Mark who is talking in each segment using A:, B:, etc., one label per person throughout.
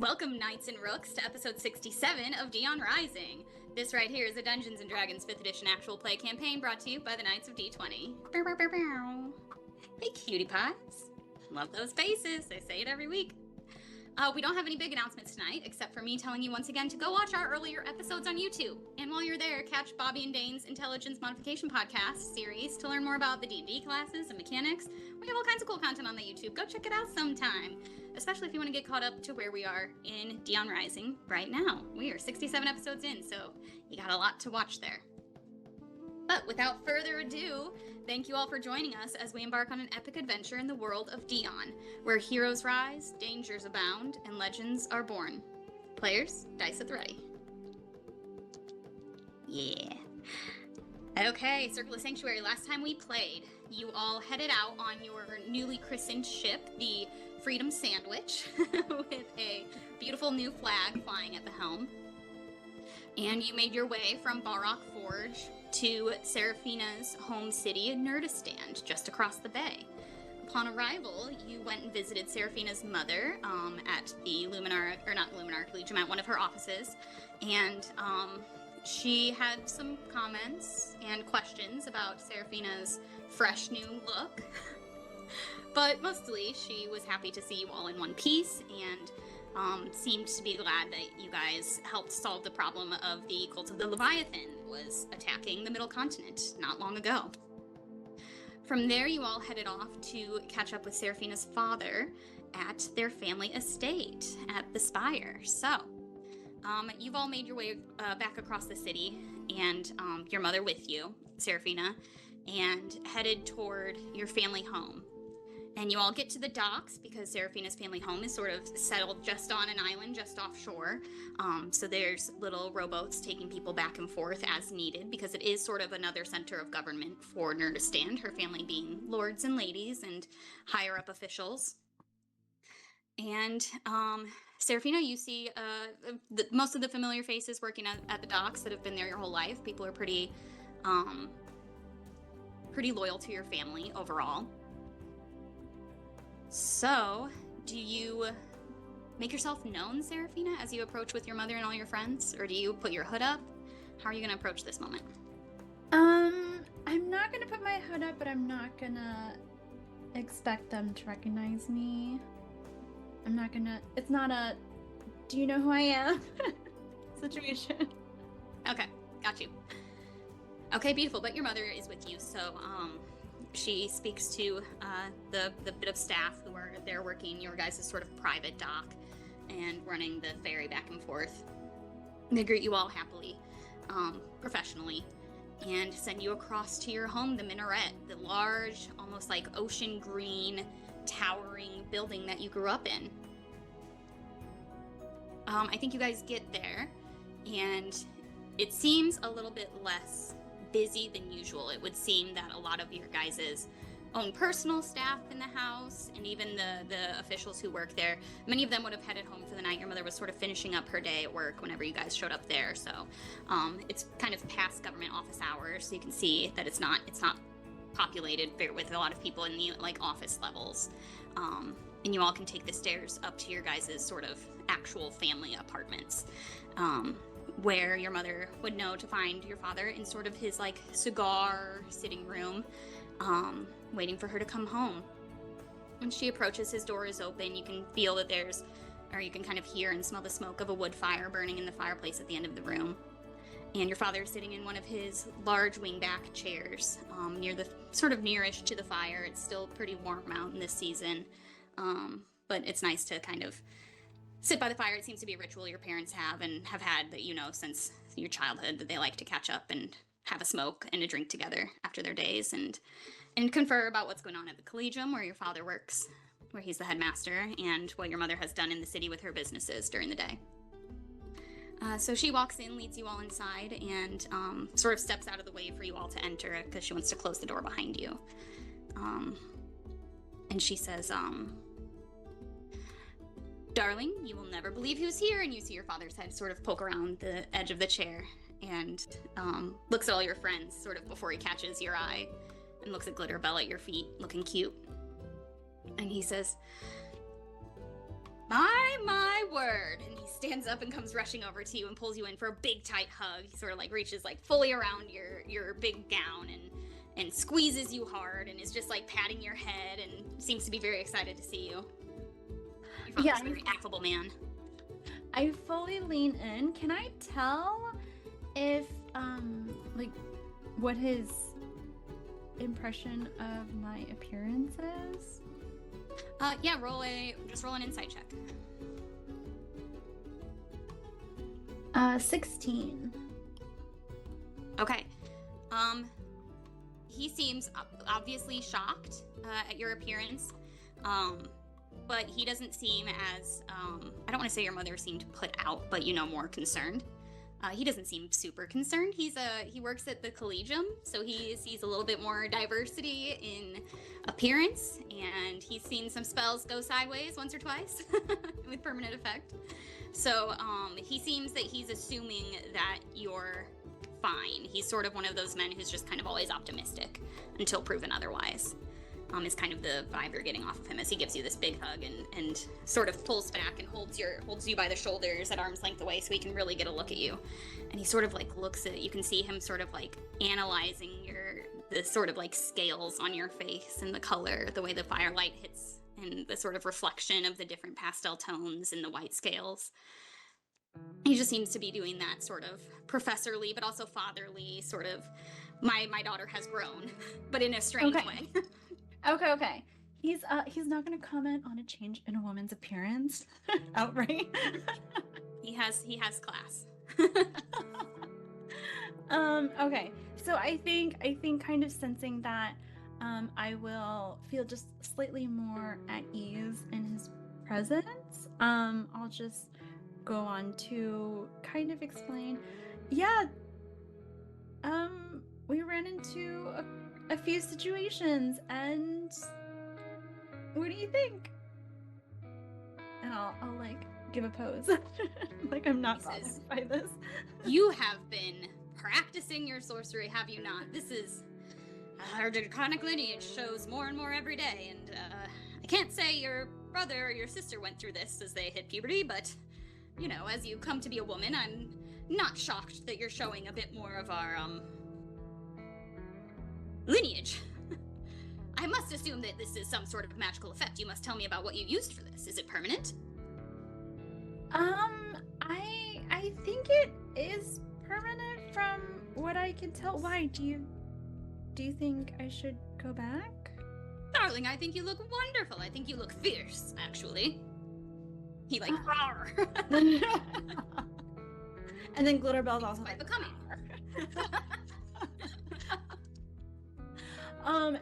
A: Welcome, Knights and Rooks, to episode 67 of Dion Rising. This right here is a Dungeons & Dragons 5th edition actual play campaign brought to you by the Knights of D20. Bow, bow, bow, bow. Hey, cutie pies. Love those faces. I say it every week. We don't have any big announcements tonight, except for me telling you once again to go watch our earlier episodes on YouTube. And while you're there, catch Bobby and Dane's Intelligence Modification Podcast series to learn more about the D&D classes and mechanics. We have all kinds of cool content on the YouTube. Go check it out sometime, especially if you want to get caught up to where we are in Dion Rising right now. We are 67 episodes in, so you got a lot to watch there. But without further ado, thank you all for joining us as we embark on an epic adventure in the world of Dion, where heroes rise, dangers abound, and legends are born. Players, dice at the ready. Yeah. Okay, Circle of Sanctuary, last time we played, you all headed out on your newly christened ship, the Freedom Sandwich, with a beautiful new flag flying at the helm. And you made your way from Balrock Forge to Seraphina's home city, Nerdistan, just across the bay. Upon arrival, you went and visited Seraphina's mother at the Legion, at one of her offices, and she had some comments and questions about Seraphina's fresh new look. But mostly, she was happy to see you all in one piece, and seemed to be glad that you guys helped solve the problem of the cult of the Leviathan was attacking the Middle Continent not long ago. From there, you all headed off to catch up with Seraphina's father at their family estate at the Spire. So, you've all made your way back across the city, and your mother with you, Seraphina, and headed toward your family home. And you all get to the docks because Seraphina's family home is sort of settled just on an island just offshore. So there's little rowboats taking people back and forth as needed because it is sort of another center of government for Nerdistan, her family being lords and ladies and higher up officials. And Seraphina, you see most of the familiar faces working at the docks that have been there your whole life. People are pretty loyal to your family overall. So, do you make yourself known, Seraphina, as you approach with your mother and all your friends? Or do you put your hood up? How are you going to approach this moment?
B: I'm not going to put my hood up, but I'm not going to expect them to recognize me. I'm not going to... It's not a, do you know who I am situation.
A: Okay, got you. Okay, beautiful, but your mother is with you, so, she speaks to the bit of staff who are there working your guys' sort of private dock and running the ferry back and forth. They greet you all happily, professionally, and send you across to your home, the Minaret, the large, almost like ocean green, towering building that you grew up in. I think you guys get there, and it seems a little bit less busy than usual. It would seem that a lot of your guys' own personal staff in the house and even the officials who work there, many of them would have headed home for the night. Your mother was sort of finishing up her day at work whenever you guys showed up there, so it's kind of past government office hours, so you can see that it's not populated with a lot of people in the like office levels, and you all can take the stairs up to your guys' sort of actual family apartments, where your mother would know to find your father in sort of his like cigar sitting room, waiting for her to come home. When she approaches, his door is open. You can feel that you can kind of hear and smell the smoke of a wood fire burning in the fireplace at the end of the room. And your father is sitting in one of his large wingback chairs, nearish to the fire. It's still pretty warm out in this season, but it's nice to kind of sit by the fire. It seems to be a ritual your parents have and have had that you know since your childhood, that they like to catch up and have a smoke and a drink together after their days and confer about what's going on at the Collegium where your father works, where he's the headmaster, and what your mother has done in the city with her businesses during the day. So she walks in, leads you all inside, and sort of steps out of the way for you all to enter because she wants to close the door behind you. And she says, "Darling, you will never believe who's here." And you see your father's head sort of poke around the edge of the chair and looks at all your friends sort of before he catches your eye and looks at Glitterbell at your feet, looking cute. And he says, My word. stands up and comes rushing over to you and pulls you in for a big tight hug. He sort of like reaches like fully around your big gown and squeezes you hard and is just like patting your head and seems to be very excited to see you. He's a very affable man.
B: I fully lean in. Can I tell if like what his impression of my appearance is?
A: Yeah, roll an insight check.
B: 16.
A: Okay. He seems obviously shocked at your appearance, but he doesn't seem as, I don't want to say your mother seemed put out, but more concerned. He doesn't seem super concerned. He works at the Collegium, so he sees a little bit more diversity in appearance, and he's seen some spells go sideways once or twice with permanent effect. So he seems that he's assuming that you're fine. He's sort of one of those men who's just kind of always optimistic until proven otherwise. Is kind of the vibe you're getting off of him as he gives you this big hug and sort of pulls back and holds you by the shoulders at arm's length away so he can really get a look at you. And he sort of like looks at, you can see him sort of like analyzing the sort of like scales on your face and the color, the way the firelight hits and the sort of reflection of the different pastel tones in the white scales. He just seems to be doing that sort of professorly but also fatherly sort of, my daughter has grown, but in a strange way.
B: Okay. He's not gonna comment on a change in a woman's appearance outright.
A: He has class.
B: Okay. So I think kind of sensing that I will feel just slightly more at ease in his presence. I'll just go on to kind of explain. Yeah. We ran into a few situations, and what do you think? And I'll like give a pose like I'm not bothered by this.
A: You have been practicing your sorcery, have you not? This is our draconic lineage shows more and more every day, and I can't say your brother or your sister went through this as they hit puberty, but as you come to be a woman, I'm not shocked that you're showing a bit more of our lineage. I must assume that this is some sort of magical effect. You must tell me about what you used for this. Is it permanent?
B: I think it is permanent from what I can tell. Why do you think I should go back?
A: Darling, I think you look wonderful. I think you look fierce, actually. He like roar.
B: And then Glitterbell's also
A: quite
B: like
A: becoming.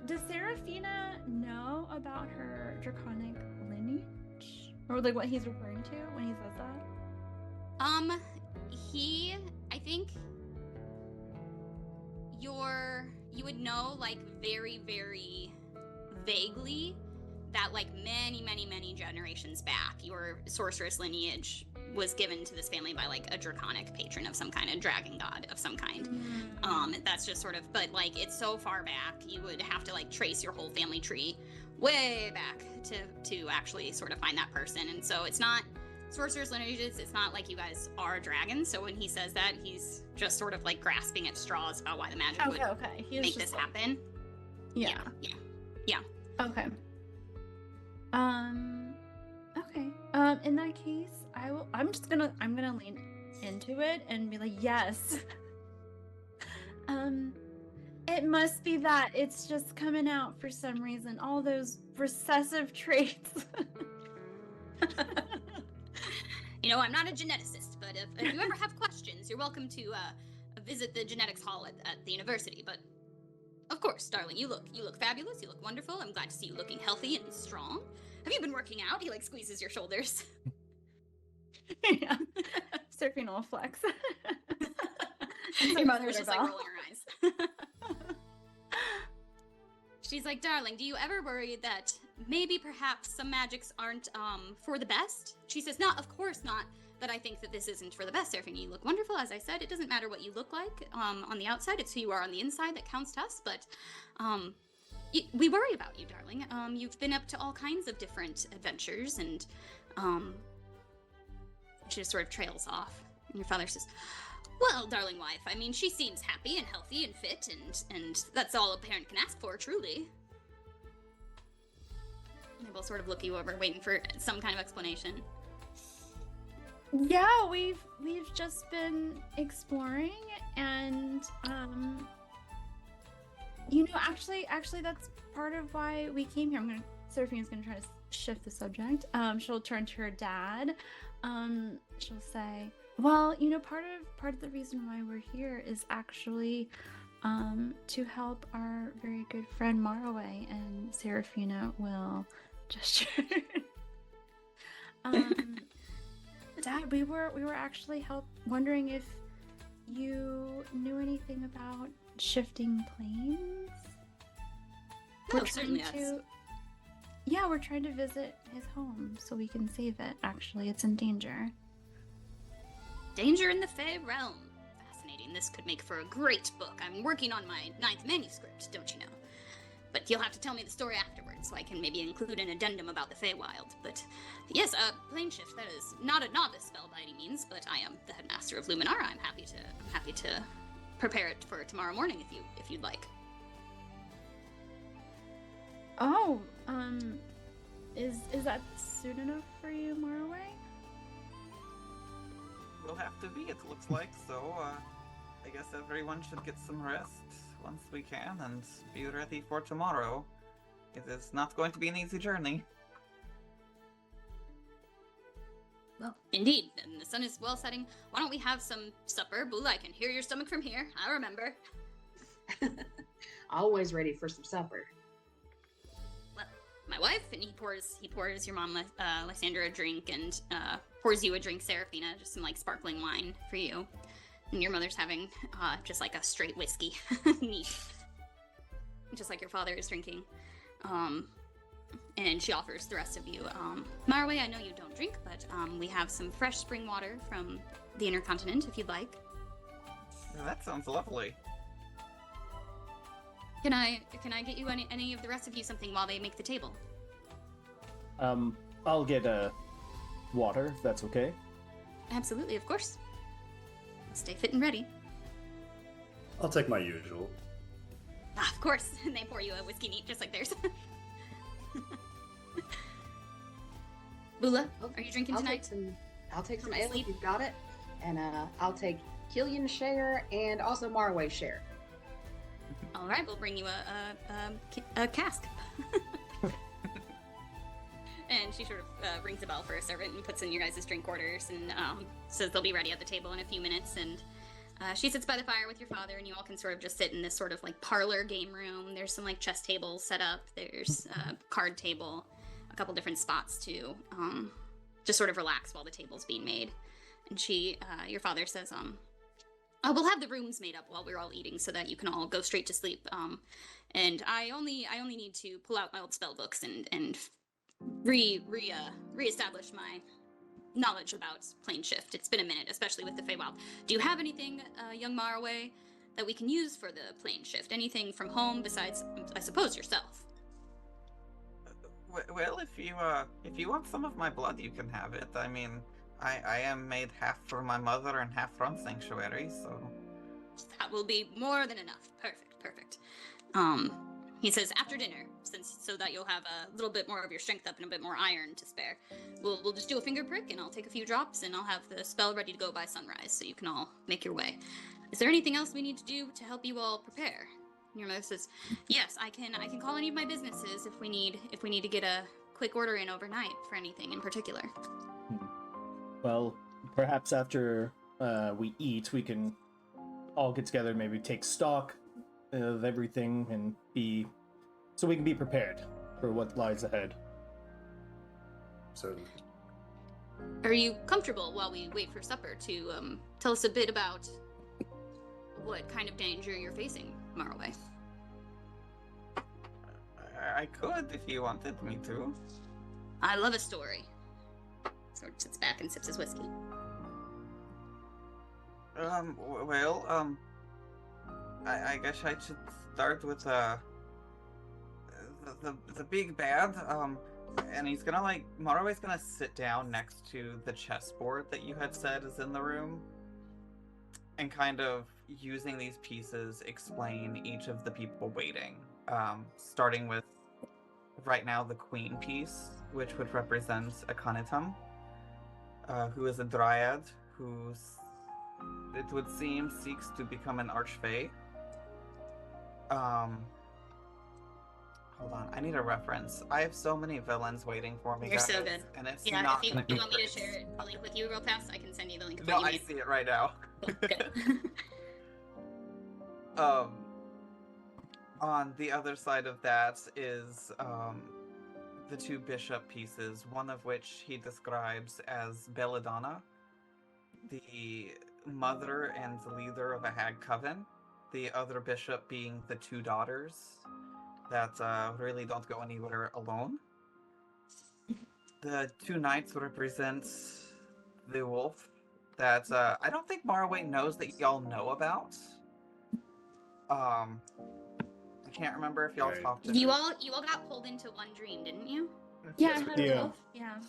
B: Does Seraphina know about her draconic lineage? Or like what he's referring to when he says that?
A: I think you would know like very, very vaguely that like many, many, many generations back, your sorceress lineage was given to this family by like a draconic patron of some kind, a dragon god of some kind. That's just sort of, but like it's so far back, you would have to like trace your whole family tree way back to actually sort of find that person. And so it's not sorcerer's lineages, it's not like you guys are dragons. So when he says that, he's just sort of like grasping at straws about why the magic would make this happen.
B: Yeah. Okay. Okay. In that case, I'm gonna lean into it and be like, yes. It must be that it's just coming out for some reason. All those recessive traits.
A: I'm not a geneticist, but if you ever have questions, you're welcome to visit the genetics hall at the university. But of course, darling, you look fabulous. You look wonderful. I'm glad to see you looking healthy and strong. Have you been working out? He like squeezes your shoulders.
B: Yeah. Seraphina will flex.
A: Your mother's just like rolling her eyes. She's like, darling, do you ever worry that maybe perhaps some magics aren't for the best? She says, no, of course not. That I think that this isn't for the best, Seraphina. You look wonderful, as I said. It doesn't matter what you look like on the outside. It's who you are on the inside that counts to us. But we worry about you, darling. You've been up to all kinds of different adventures, and She just sort of trails off. And your father says, well, darling wife, I mean, she seems happy and healthy and fit, and that's all a parent can ask for, truly. They both sort of look you over, waiting for some kind of explanation.
B: Yeah, we've just been exploring, and actually that's part of why we came here. Seraphina's gonna try to shift the subject. She'll turn to her dad. She'll say, well, part of the reason why we're here is actually to help our very good friend Marway, and Seraphina will gesture. Dad, we were actually wondering if you knew anything about shifting planes.
A: Oh, certainly, yes.
B: Yeah, we're trying to visit his home so we can save it. Actually, it's in danger.
A: Danger in the Fey realm. Fascinating. This could make for a great book. I'm working on my 9th manuscript, don't you know? But you'll have to tell me the story afterwards, so I can maybe include an addendum about the Feywild. But yes, plane shift. That is not a novice spell by any means, but I am the headmaster of Luminara. I'm happy to prepare it for tomorrow morning if you'd like.
B: Oh, is that soon enough for you, Marway?
C: Will have to be, it looks like, so I guess everyone should get some rest once we can and be ready for tomorrow. It is not going to be an easy journey.
A: Well, indeed, and the sun is well setting. Why don't we have some supper? Bula, I can hear your stomach from here. I remember.
D: Always ready for some supper.
A: Well, my wife, and he pours your mom, Lysandra, a drink, and pours you a drink, Seraphina, just some, sparkling wine for you. And your mother's having, just, a straight whiskey. Neat. Just like your father is drinking. And she offers the rest of you, Marway, I know you don't drink, but, we have some fresh spring water from the inner continent, if you'd like.
C: That sounds lovely.
A: Can I get you any of the rest of you something while they make the table?
E: I'll get water, if that's okay.
A: Absolutely, of course. Stay fit and ready.
F: I'll take my usual.
A: Of course, and they pour you a whiskey neat just like theirs. Bula, are you drinking tonight?
D: I'll take some ale if you've got it, and I'll take Killian's share and also Marway's share.
A: All right, we'll bring you a cask. And she sort of rings a bell for a servant and puts in your guys' drink orders and says they'll be ready at the table in a few minutes. And she sits by the fire with your father, and you all can sort of just sit in this sort of parlor game room. There's some chess tables set up. There's a card table, a couple different spots to just sort of relax while the table's being made. And your father says, oh, we'll have the rooms made up while we're all eating so that you can all go straight to sleep. And I only need to pull out my old spell books and reestablish my knowledge about plane shift. It's been a minute, especially with the Feywild. Do you have anything, young Marway, that we can use for the plane shift? Anything from home besides, I suppose, yourself?
C: Well, if you want some of my blood, you can have it. I mean, I am made half for my mother and half from Sanctuary, so...
A: That will be more than enough. Perfect. He says after dinner, so that you'll have a little bit more of your strength up and a bit more iron to spare. We'll just do a finger prick, and I'll take a few drops, and I'll have the spell ready to go by sunrise, so you can all make your way. Is there anything else we need to do to help you all prepare? And your mother says, yes, I can call any of my businesses if we need to get a quick order in overnight for anything in particular.
E: Well, perhaps after we eat, we can all get together and maybe take stock of everything and so we can be prepared for what lies ahead.
F: Certainly.
A: Are you comfortable while we wait for supper to tell us a bit about what kind of danger you're facing, Marway?
C: I could if you wanted me to.
A: I love a story. Sort of sits back and sips his whiskey.
C: I guess I should start with the big bad. And he's gonna Morrowi's gonna sit down next to the chessboard that you had said is in the room, and kind of using these pieces explain each of the people waiting. Starting with right now the queen piece, which would represent Akhenaten, who is a dryad who, it would seem, seeks to become an archfey. Hold on, I need a reference. I have so many villains waiting for me,
A: You're
C: guys,
A: so good.
C: and it's
A: Yeah,
C: not
A: if you
C: gonna be
A: want me to
C: great.
A: share a link with you real fast, I can send you the link. of
C: No,
A: what you
C: I
A: made.
C: see it right now.
A: Cool, good.
C: On the other side of that is the two bishop pieces, one of which he describes as Belladonna, the mother and leader of a hag coven, the other bishop being the two daughters that really don't go anywhere alone. The two knights represent the wolf that I don't think Marway knows that y'all know about. I can't remember if y'all
F: Right.
C: talked to
A: You
C: her,
A: all got pulled into one dream, didn't you?
B: Yeah, I
E: Yes,
B: had
E: yeah.
B: a wolf. Yeah.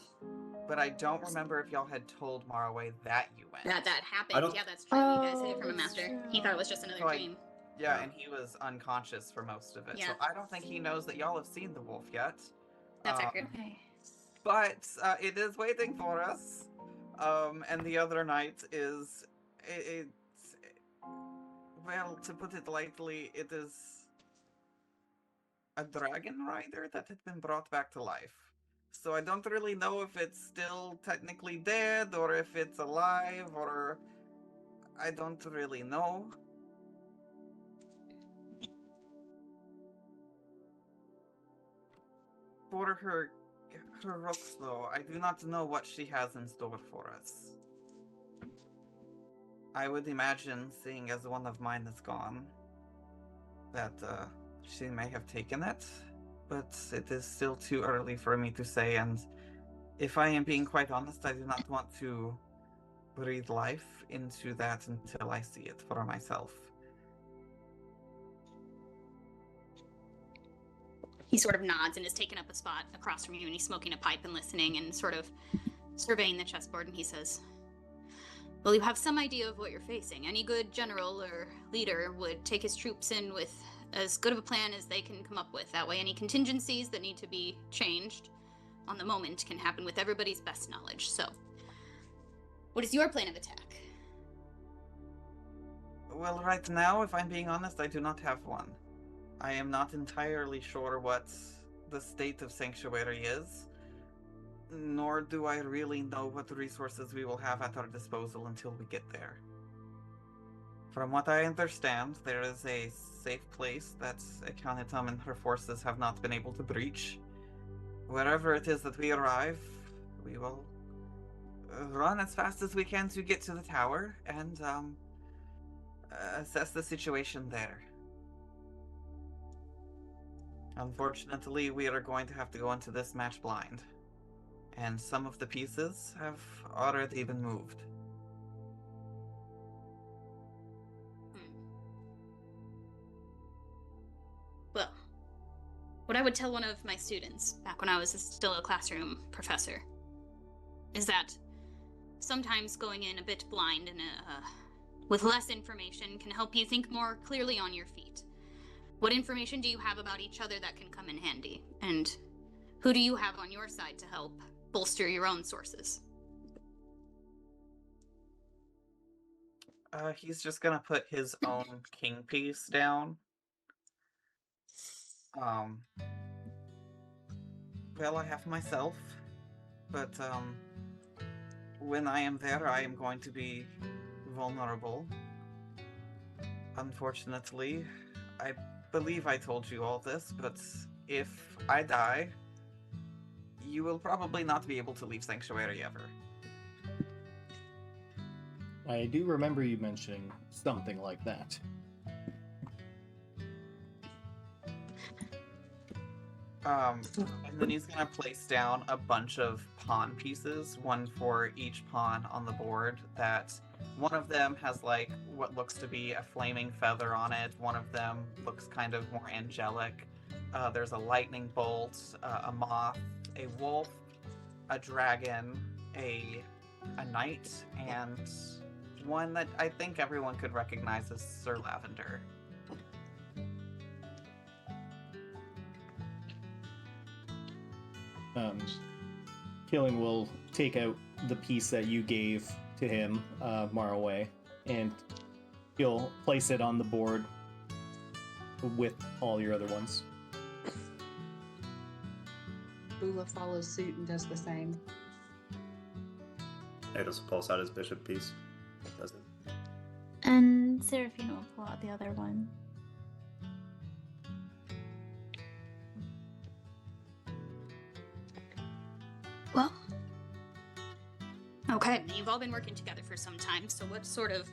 C: but I don't remember if y'all had told Marway that you went.
A: That
F: I
A: happened.
F: don't-
A: Yeah, that's true. You guys hid it
B: Oh,
A: from him
B: that's
A: after. He thought it was just another
C: So
A: dream.
C: Yeah,
F: Yeah.
C: and he was unconscious for most of it. So
A: Yeah.
C: I don't think he knows that y'all have seen the wolf yet.
A: That's
C: Um,
A: accurate.
B: Okay.
C: But it is waiting for us. And the other night is it's, well, to put it lightly, it is a dragon rider that had been brought back to life. So I don't really know if it's still technically dead or if it's alive, or I don't really know. For her looks, though, I do not know what she has in store for us. I would imagine, seeing as one of mine is gone, that she may have taken it, but it is still too early for me to say, and if I am being quite honest, I do not want to breathe life into that until I see it for myself.
A: He sort of nods and is taking up a spot across from you, and he's smoking a pipe and listening and sort of surveying the chessboard, and he says, well, you have some idea of what you're facing. Any good general or leader would take his troops in with as good of a plan as they can come up with. That way any contingencies that need to be changed on the moment can happen with everybody's best knowledge. So, what is your plan of attack?
C: Well, right now, if I'm being honest, I do not have one. I am not entirely sure what the state of Sanctuary is, nor do I really know what resources we will have at our disposal until we get there. From what I understand, there is a safe place that Akhenaten and her forces have not been able to breach. Wherever it is that we arrive, we will run as fast as we can to get to the tower and assess the situation there. Unfortunately, we are going to have to go into this match blind, and some of the pieces have already been moved.
A: Well, what I would tell one of my students back when I was still a classroom professor is that sometimes going in a bit blind and with less information can help you think more clearly on your feet. What information do you have about each other that can come in handy? And who do you have on your side to help bolster your own sources?
C: He's just gonna put his own king piece down. Well, I have myself, but when I am there, I am going to be vulnerable. Unfortunately, I believe I told you all this, but if I die, you will probably not be able to leave Sanctuary ever.
E: I do remember you mentioning something like that.
C: And then he's gonna place down a bunch of pawn pieces, one for each pawn on the board, that one of them has like what looks to be a flaming feather on it, one of them looks kind of more angelic. There's a lightning bolt, a moth, a wolf, a dragon, a knight, and one that I think everyone could recognize as Sir Lavender.
E: Killing will take out the piece that you gave to him, Marway, and he'll place it on the board with all your other ones.
D: Bula follows suit and does the same.
F: Ados will pulse out his bishop piece. Does it?
B: And Seraphina will pull out the other one.
A: Well, okay, you've all been working together for some time, so what sort of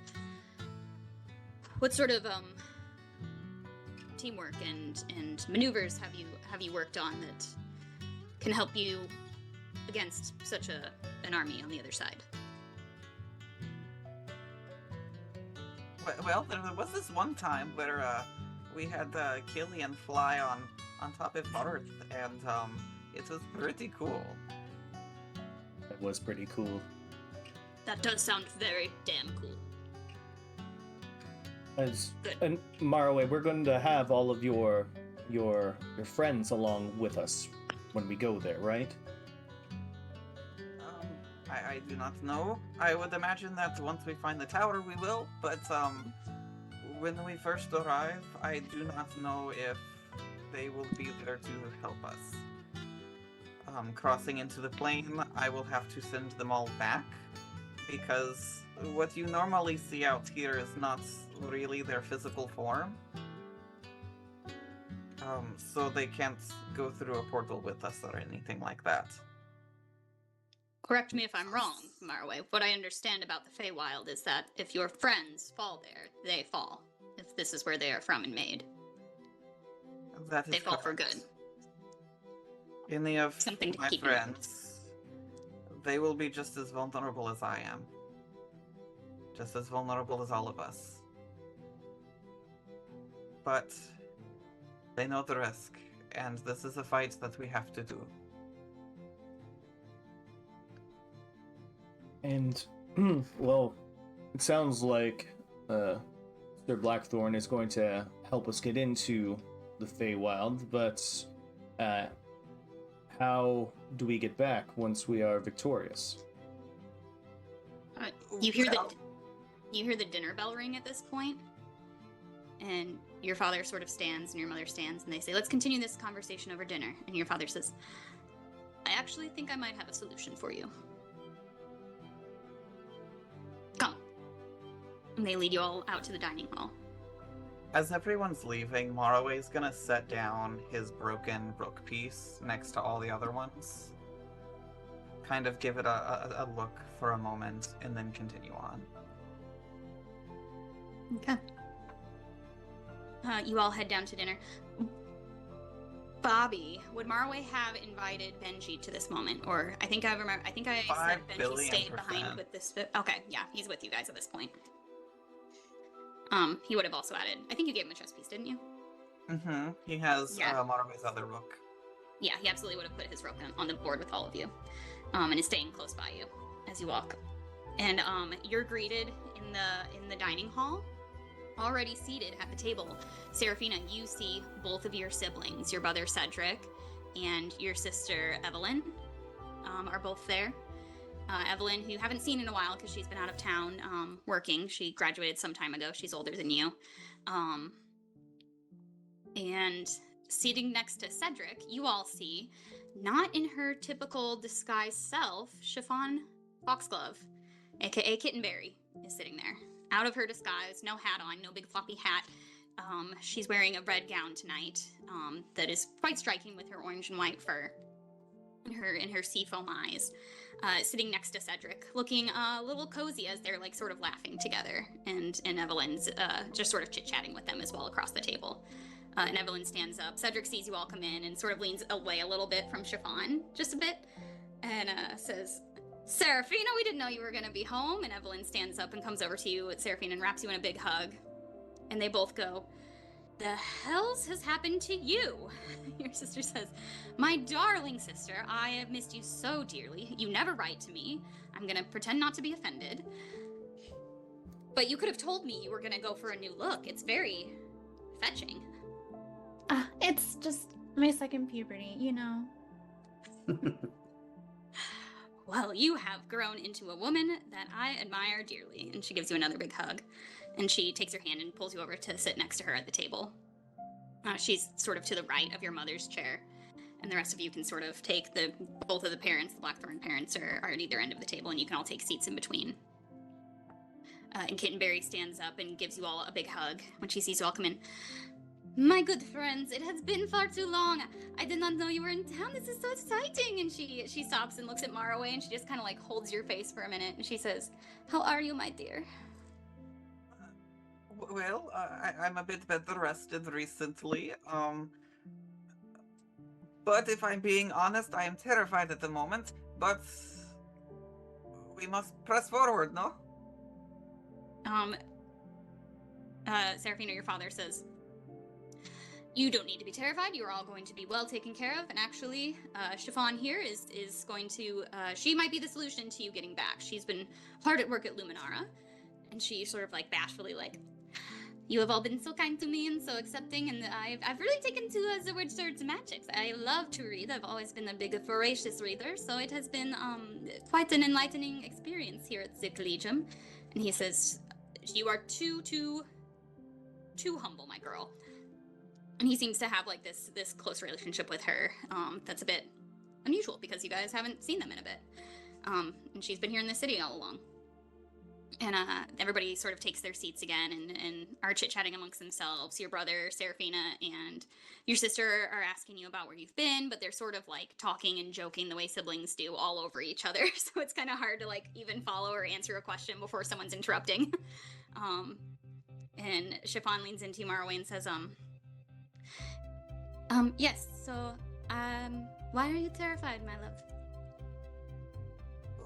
A: teamwork and maneuvers have you worked on that can help you against such an army on the other side?
C: Well, there was this one time where we had Killian fly on top of Earth, and it was pretty cool.
E: That was pretty cool.
A: That does sound very damn cool.
E: And Marway, we're going to have all of your friends along with us when we go there, right?
C: I do not know. I would imagine that once we find the tower, we will. But when we first arrive, I do not know if they will be there to help us. Crossing into the plane, I will have to send them all back, because what you normally see out here is not really their physical form. So they can't go through a portal with us or anything like that.
A: Correct me if I'm wrong, Marway. What I understand about the Feywild is that if your friends fall there, they fall. If this is where they are from and made.
C: That is
A: They fall for
C: correct.
A: good.
C: Any of
A: Something to
C: my
A: keep in mind.
C: friends, they will be just as vulnerable as I am. Just as vulnerable as all of us. But they know the risk, and this is a fight that we have to do.
E: And, well, it sounds like Sir Blackthorne is going to help us get into the Feywild, but how do we get back once we are victorious?
A: You hear
C: Well,
A: the dinner bell ring at this point, and your father sort of stands and your mother stands, and they say, "Let's continue this conversation over dinner." And your father says, "I actually think I might have a solution for you. Come." And they lead you all out to the dining hall.
C: As everyone's leaving, Morroway's gonna set down his broken rook piece next to all the other ones. Kind of give it a look for a moment, and then continue on.
A: Okay. You all head down to dinner. Bobby, would Marway have invited Benji to this moment? Or I think I said
C: 5
A: Benji
C: billion
A: stayed behind
C: %.
A: with this. Okay, yeah, he's with you guys at this point. He would have also added. I think you gave him a chess piece, didn't you?
C: Mm-hmm. He has
A: Yeah.
C: Morroway's other rook.
A: Yeah, he absolutely would have put his rook on the board with all of you, and is staying close by you as you walk. And you're greeted in the dining hall, already seated at the table. Seraphina, you see both of your siblings, your brother Cedric and your sister Evelyn, are both there. Evelyn, who you haven't seen in a while because she's been out of town working. She graduated some time ago. She's older than you. And sitting next to Cedric, you all see, not in her typical disguised self, Chiffon Foxglove, aka Kittenberry, is sitting there. Out of her disguise, no hat on, no big floppy hat. She's wearing a red gown tonight that is quite striking with her orange and white fur and her seafoam eyes. Sitting next to Cedric, looking a little cozy as they're like sort of laughing together, and Evelyn's just sort of chit-chatting with them as well across the table. And Evelyn stands up. Cedric sees you all come in and sort of leans away a little bit from Chiffon, just a bit, and says, "Seraphina, we didn't know you were going to be home." And Evelyn stands up and comes over to you, Seraphina, and wraps you in a big hug. And they both go, the hells has happened to you? Your sister says, my darling sister, I have missed you so dearly. You never write to me. I'm gonna pretend not to be offended. But you could have told me you were gonna go for a new look. It's very fetching.
B: It's just my second puberty, you know.
A: Well, you have grown into a woman that I admire dearly. And she gives you another big hug. And she takes your hand and pulls you over to sit next to her at the table. She's sort of to the right of your mother's chair. And the rest of you can sort of take both of the parents, the Blackthorne parents, are at either end of the table, and you can all take seats in between. And Kittenberry stands up and gives you all a big hug when she sees you all come in. My good friends, it has been far too long. I did not know you were in town. This is so exciting. And she stops and looks at Maraway, and she just kind of like holds your face for a minute. And she says, how are you, my dear?
C: Well, I'm a bit better rested recently. But if I'm being honest, I am terrified at the moment. But we must press forward, no?
A: Serafina, your father says, you don't need to be terrified. You are all going to be well taken care of. And actually, Chiffon here is going to, she might be the solution to you getting back. She's been hard at work at Luminara. And she sort of like bashfully like, you have all been so kind to me and so accepting, and I've really taken to the word swords and magics. I love to read. I've always been a big, voracious reader, so it has been quite an enlightening experience here at the Collegium. And he says, you are too humble, my girl. And he seems to have like this close relationship with her that's a bit unusual because you guys haven't seen them in a bit. And she's been here in the city all along. And everybody sort of takes their seats again and are chit-chatting amongst themselves. Your brother, Serafina, and your sister are asking you about where you've been, but they're sort of like talking and joking the way siblings do all over each other. So it's kind of hard to like even follow or answer a question before someone's interrupting. And Chiffon leans into you, Maraway, and says, yes, so, why are you terrified, my love?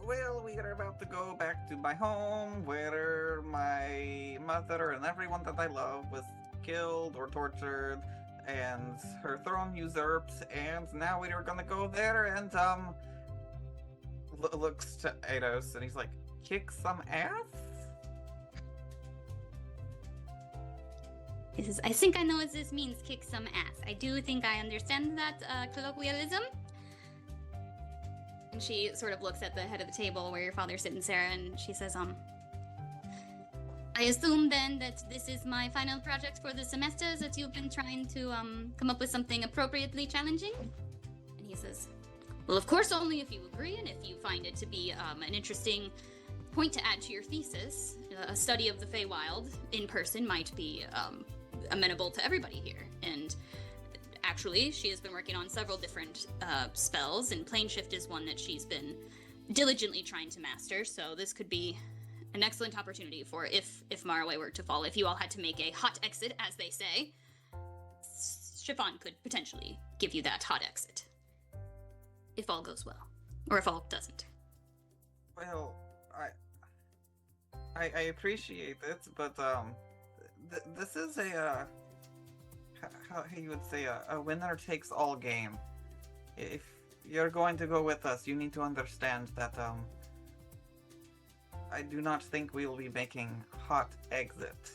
C: Well, we are about to go back to my home, where my mother and everyone that I love was killed or tortured, and her throne usurped, and now we are gonna go there and, looks to Eidos, and he's like, kick some ass?
A: He says, I think I know what this means, kick some ass. I do think I understand that, colloquialism. And she sort of looks at the head of the table where your father's sitting, Sarah, and she says, I assume then that this is my final project for the semester, that you've been trying to come up with something appropriately challenging? And he says, well, of course, only if you agree, and if you find it to be an interesting point to add to your thesis. A study of the Feywild in person might be amenable to everybody here. And actually, she has been working on several different spells, and Plane Shift is one that she's been diligently trying to master, so this could be an excellent opportunity for if Maraway were to fall. If you all had to make a hot exit, as they say, Chiffon could potentially give you that hot exit. If all goes well. Or if all doesn't.
C: Well, I appreciate it, but, this is a, how you would say, a winner takes all game. If you're going to go with us, you need to understand that, I do not think we will be making hot exit.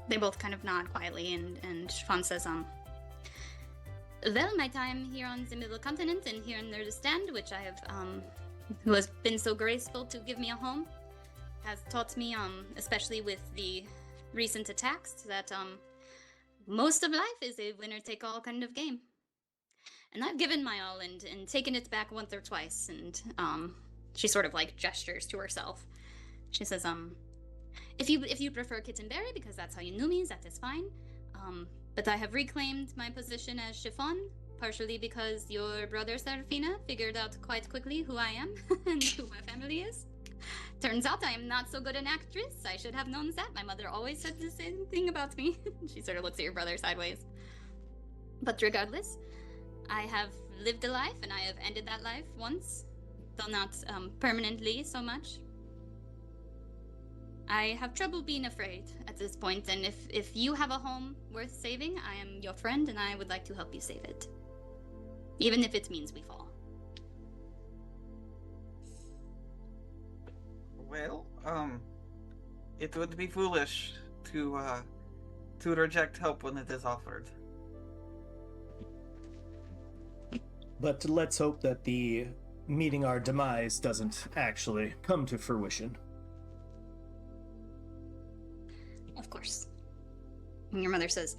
A: They both kind of nod quietly, and Chiffon says, well, my time here on the Middle Continent and here in Nerdistan, which I have, who has been so graceful to give me a home, has taught me, especially with the recent attacks, that, most of life is a winner-take-all kind of game. And I've given my all and taken it back once or twice, and, she sort of, like, gestures to herself. She says, if you prefer Kittenberry, because that's how you knew me, that is fine. But I have reclaimed my position as Chiffon, partially because your brother Serafina figured out quite quickly who I am and who my family is. Turns out I am not so good an actress. I should have known that. My mother always said the same thing about me. She sort of looks at your brother sideways. But regardless, I have lived a life, and I have ended that life once, though not permanently so much. I have trouble being afraid at this point, and if you have a home worth saving, I am your friend, and I would like to help you save it. Even if it means we fall.
C: Well, it would be foolish to reject help when it is offered.
E: But let's hope that the meeting our demise doesn't actually come to fruition.
A: Of course. And your mother says,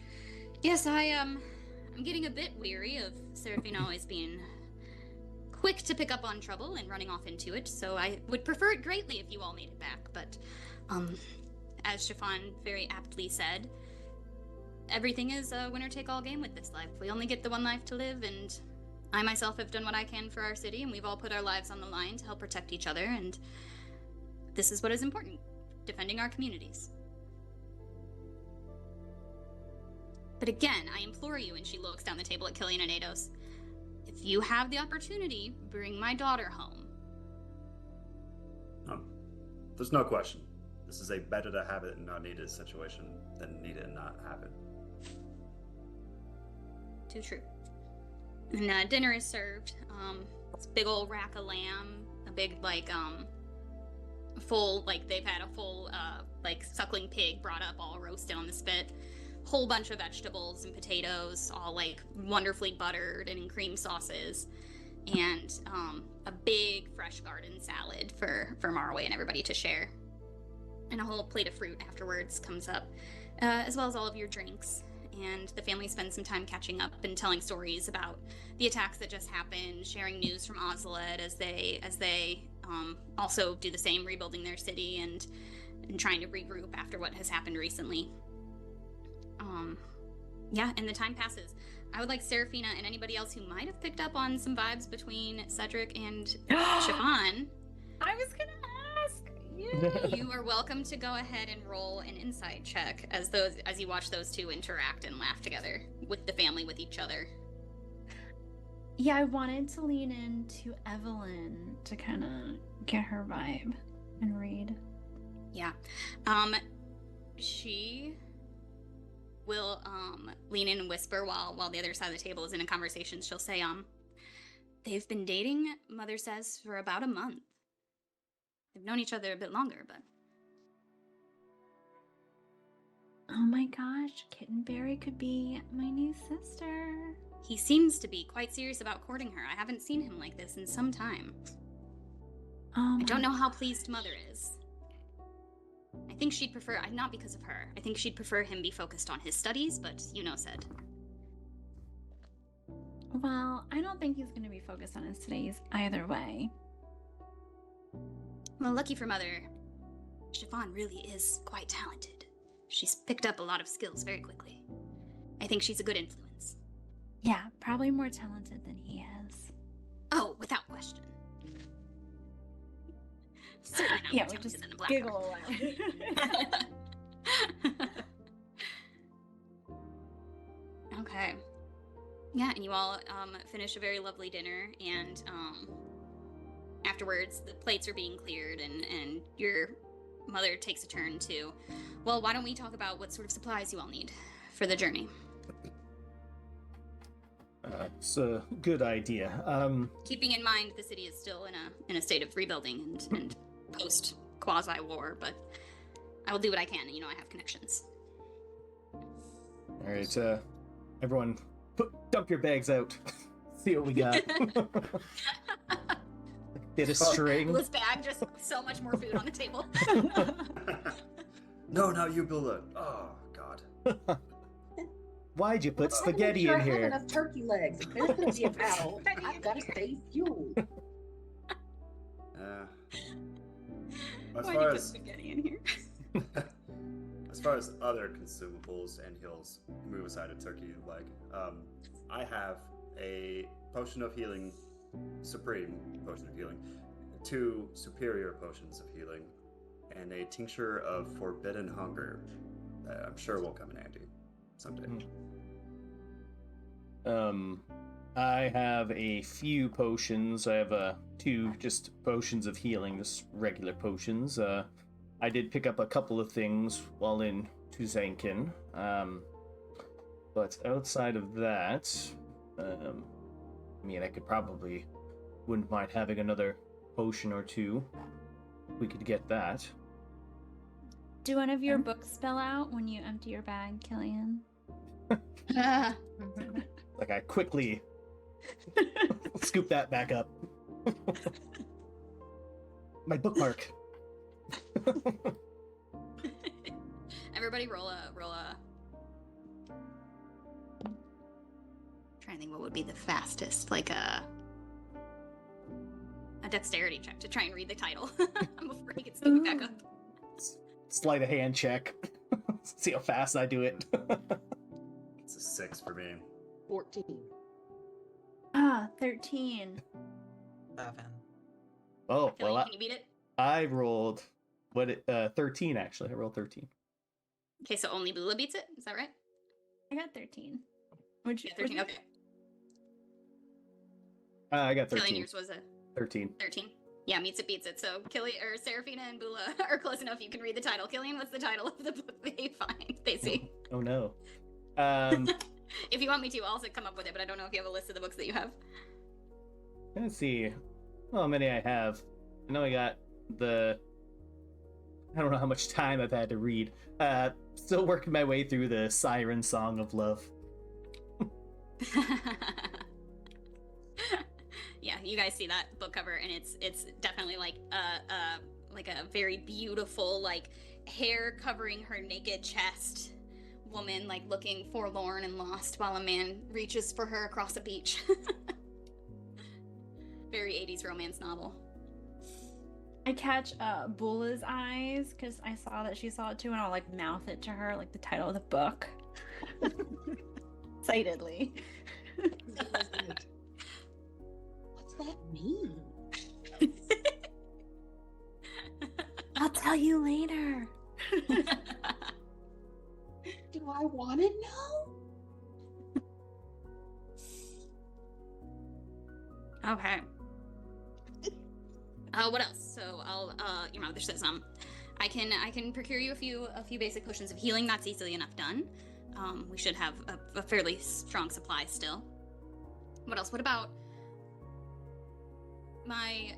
A: yes, I'm getting a bit weary of Seraphina always being quick to pick up on trouble and running off into it, so I would prefer it greatly if you all made it back, but, as Chiffon very aptly said, everything is a winner-take-all game with this life. We only get the one life to live, and I myself have done what I can for our city, and we've all put our lives on the line to help protect each other, and this is what is important, defending our communities. But again, I implore you, and she looks down the table at Killian and Ados, if you have the opportunity, bring my daughter home.
F: There's no question. This is a better to have it and not need it situation than need it and not have it.
A: Too true. And dinner is served. This big old rack of lamb, a big, full, they've had a full, suckling pig brought up all roasted on the spit. Whole bunch of vegetables and potatoes, all, wonderfully buttered and in cream sauces. And, a big fresh garden salad for Marway and everybody to share. And a whole plate of fruit afterwards comes up, as well as all of your drinks. And the family spends some time catching up and telling stories about the attacks that just happened, sharing news from Ozoled as they also do the same, rebuilding their city and trying to regroup after what has happened recently. Yeah, and the time passes. I would like Seraphina and anybody else who might have picked up on some vibes between Cedric and Chiffon.
B: I was gonna ask. Yay.
A: You are welcome to go ahead and roll an insight check as you watch those two interact and laugh together with the family, with each other.
B: Yeah, I wanted to lean into Evelyn to kind of get her vibe and read.
A: Yeah. She will lean in and whisper while the other side of the table is in a conversation. She'll say, they've been dating, Mother says, for about a month. They've known each other a bit longer, but...
B: Oh my gosh, Kittenberry could be my new sister.
A: He seems to be quite serious about courting her. I haven't seen him like this in some time.
B: Oh
A: I don't know how pleased Mother is. I think she'd prefer, not because of her, I think she'd prefer him be focused on his studies, but said.
B: Well, I don't think he's going to be focused on his studies either way.
A: Well, lucky for Mother, Chiffon really is quite talented. She's picked up a lot of skills very quickly. I think she's a good influence.
B: Yeah, probably more talented than he is.
A: Oh, without question. Certainly not
B: Yeah,
A: more
B: we just
A: talented than the Blackthorne.
B: giggle aloud.
A: Okay. Yeah, and you all finish a very lovely dinner, and afterwards the plates are being cleared, and your mother takes a turn to, well, why don't we talk about what sort of supplies you all need for the journey?
E: It's a good idea.
A: Keeping in mind the city is still in a state of rebuilding and post quasi war, but I will do what I can. I have connections.
E: All right, everyone, dump your bags out. See what we got. Bit of string.
A: This bag, just so much more food on the table.
F: No, now you build it. Oh, God.
E: Why'd you put spaghetti
D: I
E: in
D: have
E: here?
D: enough turkey legs. If there's gonna be a battle, I've got to stay fueled.
F: As
A: Why'd you
F: far
A: put
F: as
A: spaghetti in here?
F: as far as other consumables and heals, move aside a turkey leg. I have a potion of healing, supreme potion of healing, 2 superior potions of healing, and a tincture of forbidden hunger that I'm sure will come in handy someday.
E: I have a few potions. I have 2 just potions of healing, just regular potions. I did pick up a couple of things while in Tuzankin. But outside of that, I mean, I could probably wouldn't mind having another potion or two. We could get that.
B: Do one of your books spell out when you empty your bag, Killian?
E: Like I quickly scoop that back up. My bookmark.
A: Everybody roll a trying to think what would be the fastest, like a dexterity check to try and read the title. Before he gets it back up.
E: Sleight of hand check. See how fast I do it.
F: It's a 6 for me.
D: 14.
B: 13.
C: 7.
E: Oh,
A: Kelly,
E: well,
A: can you beat it?
E: I rolled 13 actually. I rolled 13.
A: Okay, so only Bula beats it. Is that right?
B: I got 13. Would you?
A: Yeah, 13. Okay.
E: I got 13.
A: Killian, yours was a
E: 13.
A: 13. Yeah, meets it, beats it. So Seraphina and Bula are close enough you can read the title. Killian, what's the title of the book they see?
E: Oh no.
A: If you want me to, I'll also come up with it, but I don't know if you have a list of the books that you have.
E: Let's see. How many I have. I know I got I don't know how much time I've had to read. Still working my way through the Siren Song of Love.
A: Yeah, you guys see that book cover, and it's definitely like a very beautiful, like, hair covering her naked chest woman, like looking forlorn and lost while a man reaches for her across a beach. Very 80s romance novel.
B: I catch Bula's eyes because I saw that she saw it too, and I'll like mouth it to her, like the title of the book. Excitedly.
D: What's that mean?
B: I'll tell you later.
D: Do I want to know?
A: Okay. What else? So I'll your mother says I can procure you a few basic potions of healing. That's easily enough done. We should have a fairly strong supply still. What else? What about my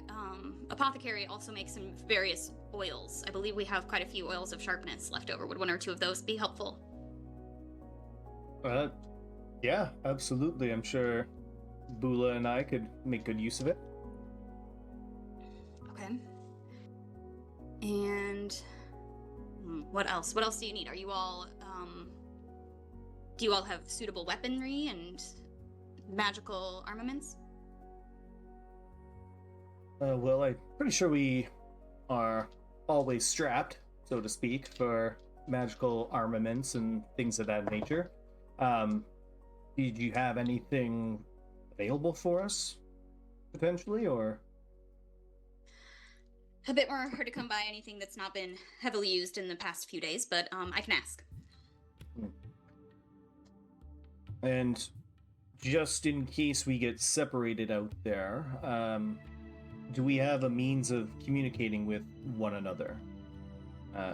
A: apothecary also makes some various oils. I believe we have quite a few oils of sharpness left over. Would one or two of those be helpful?
E: Yeah, absolutely. I'm sure Bula and I could make good use of it.
A: Okay. And what else? What else do you need? Are you all do you all have suitable weaponry and magical armaments?
E: Well, I'm pretty sure we are always strapped, so to speak, for magical armaments and things of that nature. Did you have anything available for us, potentially, or?
A: A bit more hard to come by anything that's not been heavily used in the past few days, but I can ask.
E: And just in case we get separated out there, do we have a means of communicating with one another?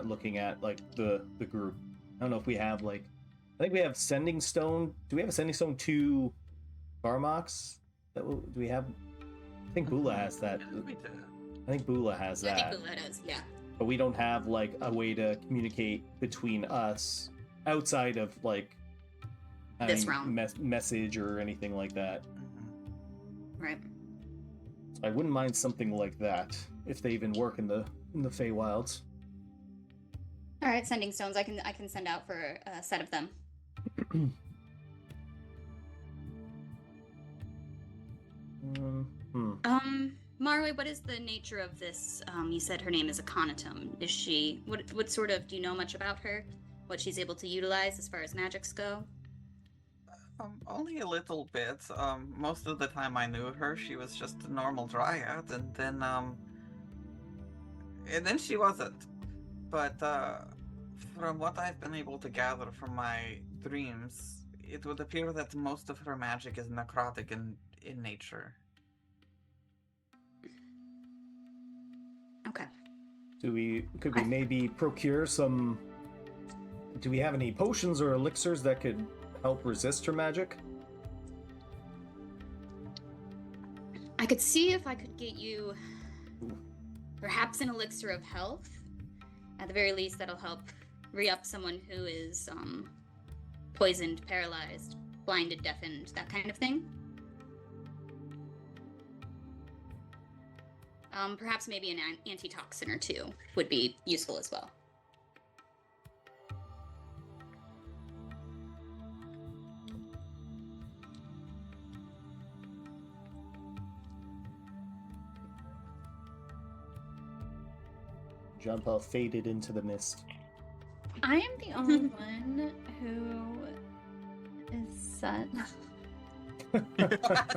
E: Looking at, like, the group. I don't know if we have, like... I think we have Sending Stone. Do we have a Sending Stone to Barmox? Do we have... I think Bula has that. I think Bula has that.
A: I think Bula does, yeah.
E: But we don't have, like, a way to communicate between us outside of, like...
A: This realm.
E: Message or anything like that.
A: Right.
E: So I wouldn't mind something like that, if they even work in the Feywilds.
A: All right, Sending Stones. I can send out for a set of them. Marley, what is the nature of this? You said her name is Akhenaten. Is she? What sort of? Do you know much about her? What she's able to utilize as far as magics go?
C: Only a little bit. Most of the time I knew her, she was just a normal dryad, and then she wasn't. But from what I've been able to gather from my dreams, it would appear that most of her magic is necrotic in nature.
A: Okay.
E: Could we maybe procure some? Do we have any potions or elixirs that could help resist her magic?
A: I could see if I could get you perhaps an elixir of health. At the very least, that'll help re-up someone who is poisoned, paralyzed, blinded, deafened, that kind of thing. Perhaps maybe an antitoxin or two would be useful as well.
E: Jumpa faded into the mist.
B: I am the only one who is set.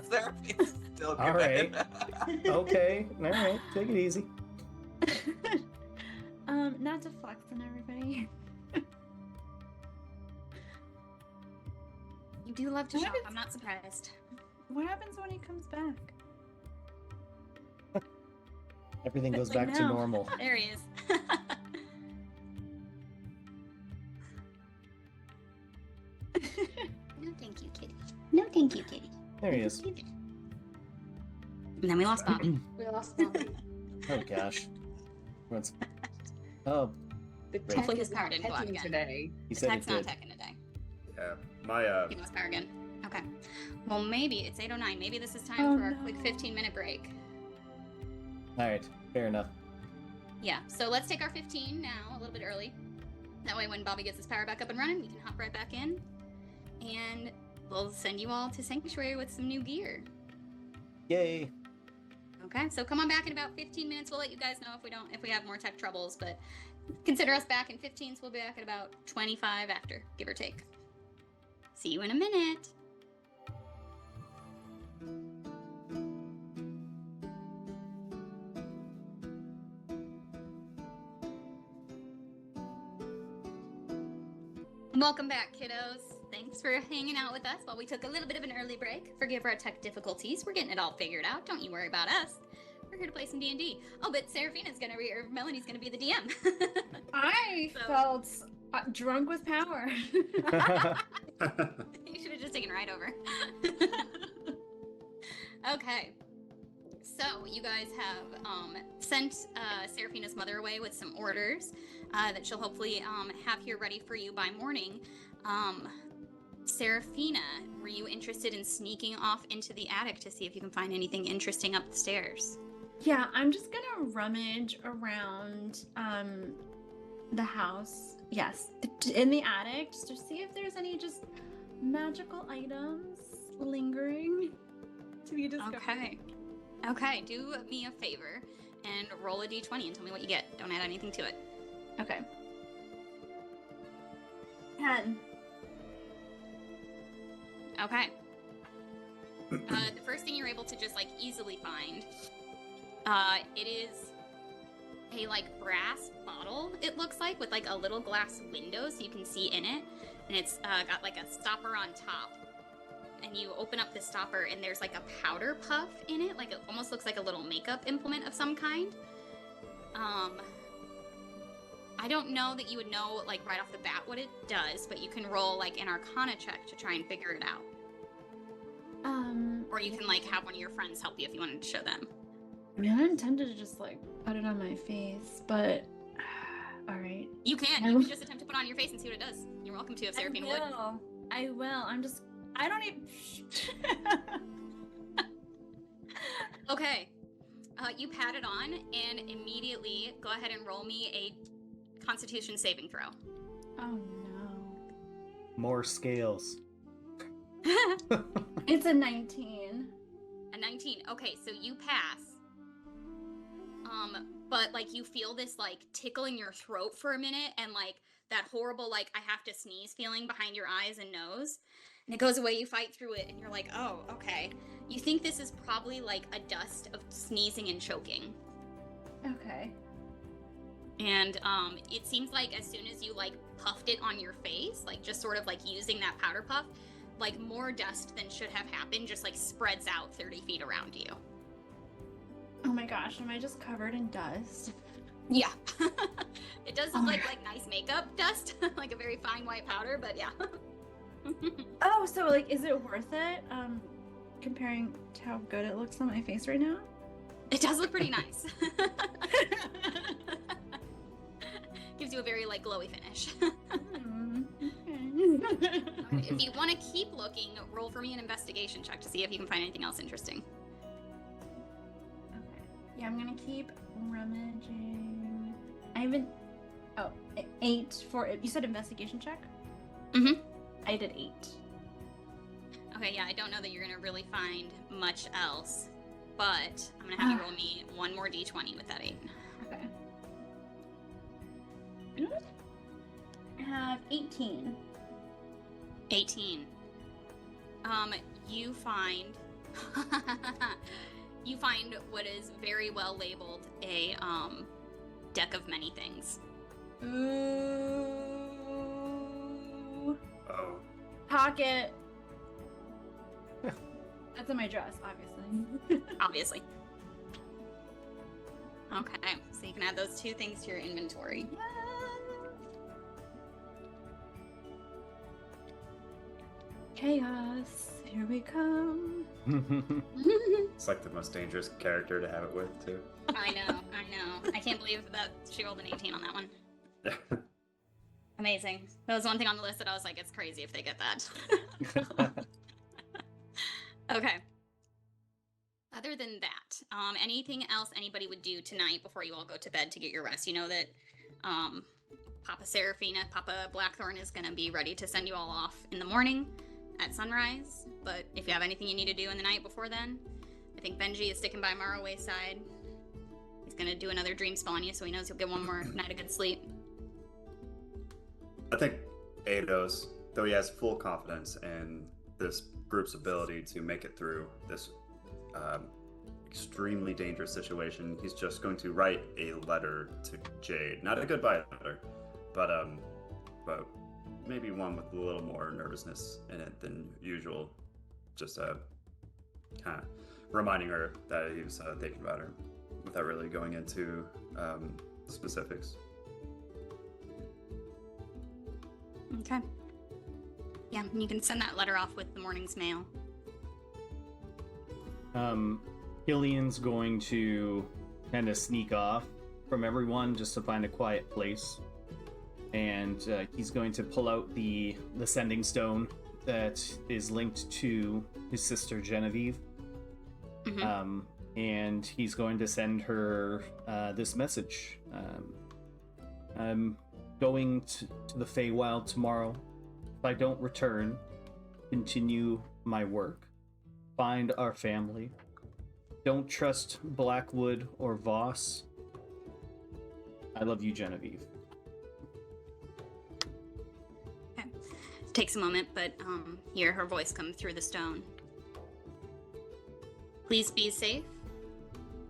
C: Seraphine's still good.
E: All right. Okay, all right, take it easy.
B: Not to flex on everybody.
A: You do love to
B: What
A: shop,
B: is-
A: I'm not surprised.
B: What happens when he comes back?
E: Everything goes
B: Like
E: back to
B: now.
E: normal.
A: There he is. No thank you, kitty. No thank you, kitty.
E: There he is.
A: And then we lost Bob.
D: We lost Bobby.
E: Oh gosh. What's... Oh,
D: The
E: Great.
D: tech
A: Hopefully his
D: is
A: power
D: not
A: didn't go out
D: catching
A: again.
D: today.
E: he said it
A: Tech's not
E: did.
A: teching today.
F: Yeah, my
A: He lost power again. Okay. Well, maybe it's 8:09. Maybe this is time
B: Oh,
A: for our
B: no.
A: quick 15-minute break.
E: All right, fair enough.
A: Yeah. So let's take our 15 now, a little bit early. That way, when Bobby gets his power back up and running, we can hop right back in, and we'll send you all to Sanctuary with some new gear.
E: Yay!
A: Okay, so come on back in about 15 minutes. We'll let you guys know if we have more tech troubles, but consider us back in 15, so we'll be back at about 25 after, give or take. See you in a minute. Welcome back, kiddos. Thanks for hanging out with us while we took a little bit of an early break. Forgive our tech difficulties. We're getting it all figured out. Don't you worry about us. We're here to play some D&D. Oh, but Seraphina's gonna be, or Melanie's gonna be the DM.
B: I
A: So-
B: felt drunk with power.
A: You should have just taken a ride over. Okay. So, you guys have sent Seraphina's mother away with some orders that she'll hopefully have here ready for you by morning. Seraphina, were you interested in sneaking off into the attic to see if you can find anything interesting up the stairs?
B: Yeah, I'm just gonna rummage around the house. Yes, in the attic, just to see if there's any just magical items lingering to be discovered.
A: Okay. Okay, do me a favor and roll a d20 and tell me what you get. Don't add anything to it.
B: Okay. 10.
A: Okay. The first thing you're able to just like easily find, it is a like brass bottle. It looks like with like a little glass window so you can see in it, and it's got like a stopper on top. And you open up the stopper, and there's like a powder puff in it, like it almost looks like a little makeup implement of some kind. I don't know that you would know like right off the bat what it does, but you can roll like an Arcana check to try and figure it out. Or you can like have one of your friends help you if you wanted to show them.
B: I mean, I intended to just like put it on my face, but all right.
A: You can. You can just attempt to put it on your face and see what it does. You're welcome to if Seraphina would.
B: I will. I don't even.
A: Okay. You pat it on and immediately go ahead and roll me a Constitution saving throw.
B: Oh no.
E: More scales.
B: It's a 19.
A: A 19. Okay, so you pass. But like you feel this like tickle in your throat for a minute and like that horrible like I have to sneeze feeling behind your eyes and nose. And it goes away, you fight through it, and you're like, oh, okay. You think this is probably like a dust of sneezing and choking.
B: Okay.
A: And it seems like as soon as you like puffed it on your face, like just sort of like using that powder puff, like more dust than should have happened just like spreads out 30 feet around you.
B: Oh my gosh, am I just covered in dust?
A: Yeah. It does look like nice makeup dust, like a very fine white powder, but yeah.
B: Oh, so like, is it worth it? Comparing to how good it looks on my face right now.
A: It does look pretty nice. Gives you a very like glowy finish.
B: Okay.
A: If you want to keep looking, roll for me an investigation check to see if you can find anything else interesting.
B: Okay. Yeah, I'm gonna keep rummaging. I haven't. Oh, 8 for it. You said investigation check?
A: Mm-hmm.
B: I did 8.
A: Okay, yeah, I don't know that you're gonna really find much else, but I'm gonna have you roll me one more d20 with that 8.
B: Okay. I have 18.
A: 18. You find you find what is very well labeled a deck of many things.
B: Ooh.
F: Oh.
B: Pocket. That's in my dress, obviously.
A: Obviously. Okay, so you can add those 2 things to your inventory.
B: Chaos, here we come.
F: It's like the most dangerous character to have it with, too.
A: I know. I can't believe that she rolled an 18 on that one. Amazing. That was one thing on the list that I was like, it's crazy if they get that. Okay. Other than that, anything else anybody would do tonight before you all go to bed to get your rest? You know that Papa Serafina, Papa Blackthorne is going to be ready to send you all off in the morning at sunrise. But if you have anything you need to do in the night before then, I think Benji is sticking by Morroway's side. He's going to do another dream spell on you so he knows you'll get one more night of good sleep.
F: I think Eidos, though he has full confidence in this group's ability to make it through this extremely dangerous situation, he's just going to write a letter to Jade. Not a goodbye letter, but maybe one with a little more nervousness in it than usual. Just kind of reminding her that he was thinking about her without really going into specifics.
A: Okay. Yeah, you can send that letter off with the morning's mail.
E: Killian's going to kind of sneak off from everyone just to find a quiet place. And he's going to pull out the sending stone that is linked to his sister Genevieve.
A: Mm-hmm.
E: And he's going to send her this message. I'm going to the Feywild tomorrow. If I don't return, continue my work. Find our family. Don't trust Blackwood or Voss. I love you, Genevieve.
A: Okay. Takes a moment, but hear her voice come through the stone. Please be safe.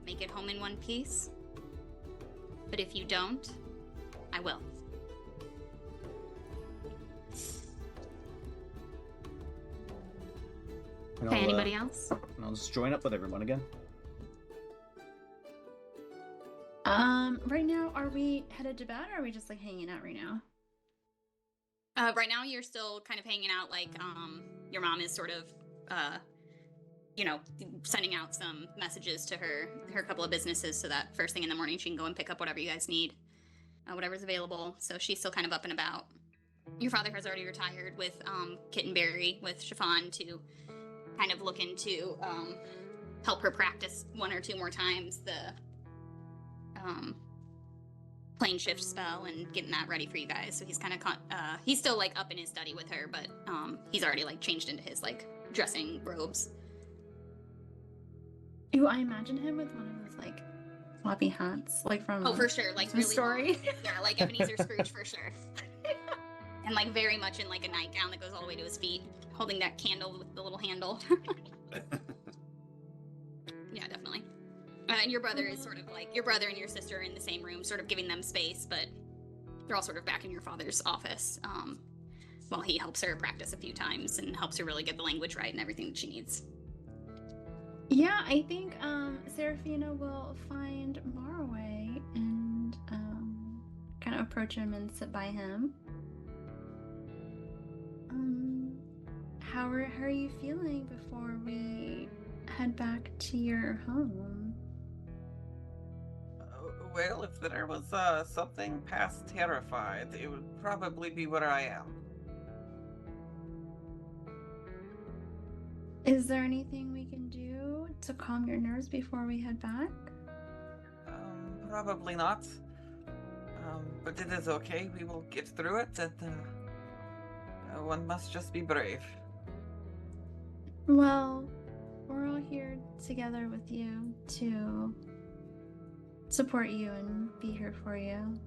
A: Make it home in one piece. But if you don't, I will. Okay, anybody else?
E: And I'll just join up with everyone again.
B: Right now, are we headed to bed or are we just like hanging out right now?
A: Right now you're still kind of hanging out, like, your mom is sort of, sending out some messages to her couple of businesses so that first thing in the morning she can go and pick up whatever you guys need, whatever's available. So she's still kind of up and about. Your father has already retired with, Kittenberry, with Chiffon to kind of look into, help her practice 1 or 2 more times the, plane shift spell and getting that ready for you guys. So he's kind of he's still like up in his study with her, but he's already like changed into his like dressing robes.
B: Ooh, I imagine him with one of those like floppy hats, like from
A: for sure, like
B: Christmas
A: really
B: Story.
A: long. Yeah, like Ebenezer Scrooge for sure. And like very much in like a nightgown that goes all the way to his feet, holding that candle with the little handle. Yeah, definitely. And your brother is sort of like, your brother and your sister are in the same room, sort of giving them space, but they're all sort of back in your father's office while he helps her practice a few times and helps her really get the language right and everything that she needs.
B: Yeah, I think Serafina will find Morroway and kind of approach him and sit by him. How are you feeling before we head back to your home?
C: Well, if there was something past terrified, it would probably be where I am.
B: Is there anything we can do to calm your nerves before we head back?
C: Probably not. But it is okay. We will get through it, and one must just be brave.
B: Well, we're all here together with you to support you and be here for you.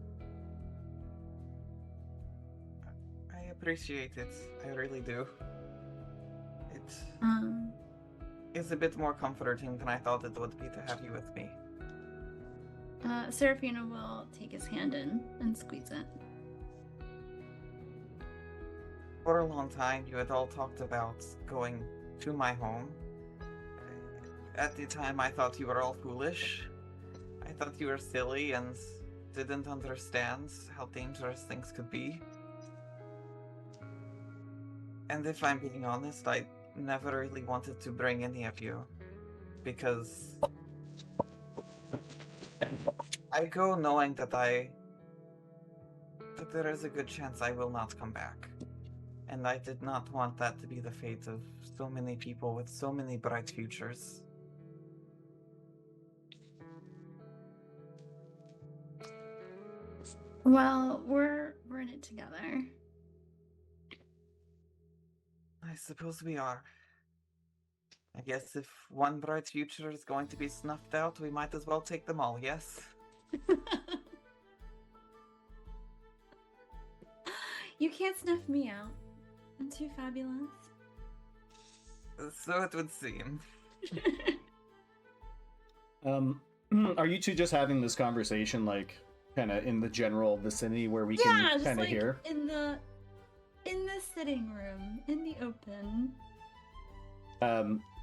C: I appreciate it. I really do. It is a bit more comforting than I thought it would be to have you with me.
B: Serafina will take his hand in and squeeze it.
C: For a long time, you had all talked about going to my home. At the time, I thought you were all foolish. I thought you were silly and didn't understand how dangerous things could be. And if I'm being honest, I never really wanted to bring any of you. Because I go knowing that there is a good chance I will not come back. And I did not want that to be the fate of so many people with so many bright futures.
B: Well, we're in it together.
C: I suppose we are. I guess if one bright future is going to be snuffed out, we might as well take them all, yes?
B: You can't snuff me out. I'm too fabulous.
C: So it would seem.
E: Are you two just having this conversation, like, kind of in the general vicinity where we can kind of hear?
B: in the sitting room, in the open.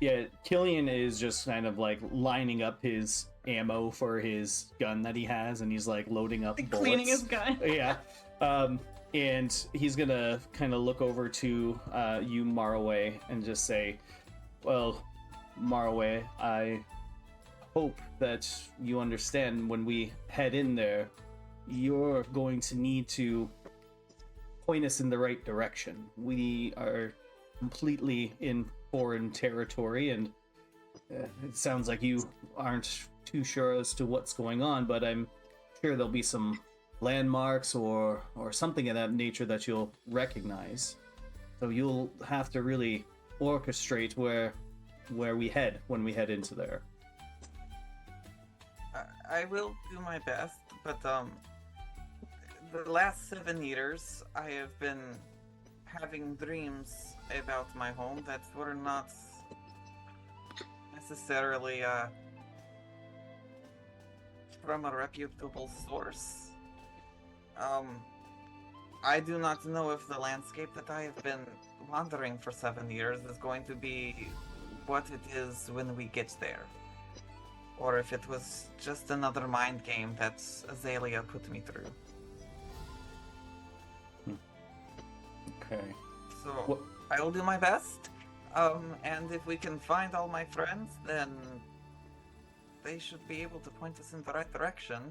E: Yeah, Killian is just kind of like lining up his ammo for his gun that he has, and he's like loading up bullets.
B: Cleaning his gun.
E: Yeah. And he's gonna kind of look over to you, Marway, and just say, well, Marway, I hope that you understand when we head in there, you're going to need to point us in the right direction. We are completely in foreign territory, and it sounds like you aren't too sure as to what's going on, but I'm sure there'll be some landmarks or something of that nature that you'll recognize. So you'll have to really orchestrate where we head when we head into there.
C: I will do my best, but the last 7 years I have been having dreams about my home that were not necessarily from a reputable source. I do not know if the landscape that I have been wandering for 7 years is going to be what it is when we get there. Or if it was just another mind game that Azalea put me through.
E: Okay.
C: So, I will do my best. And if we can find all my friends, then they should be able to point us in the right direction.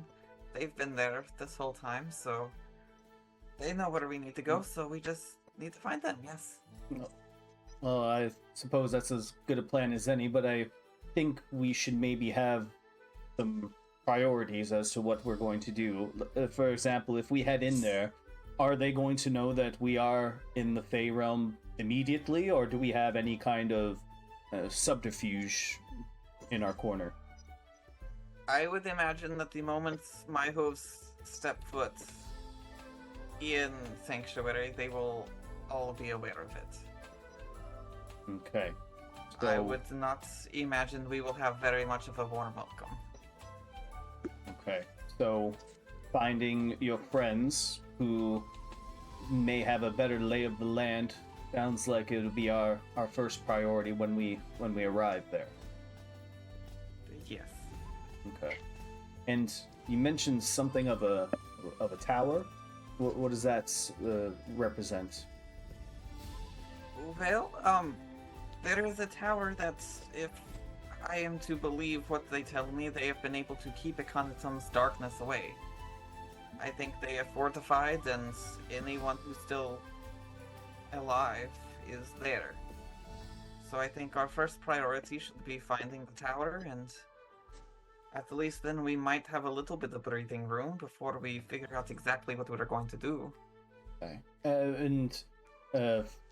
C: They've been there this whole time, so they know where we need to go, so we just need to find them, yes.
E: Well, I suppose that's as good a plan as any, but I think we should maybe have some priorities as to what we're going to do. For example, if we head in there, are they going to know that we are in the Fey realm immediately, or do we have any kind of subterfuge in our corner?
C: I would imagine that the moment my hosts step foot in Sanctuary, they will all be aware of it.
E: Okay. So,
C: I would not imagine we will have very much of a warm welcome.
E: Okay. So, finding your friends who may have a better lay of the land sounds like it'll be our first priority when we arrive there.
C: Yes.
E: Okay. And you mentioned something of a tower. What does that represent?
C: Well, there is a tower that's, if I am to believe what they tell me, they have been able to keep Akhenaten's darkness away. I think they have fortified, and anyone who's still alive is there. So I think our first priority should be finding the tower, and at least then we might have a little bit of breathing room before we figure out exactly what we're going to do.
E: Okay.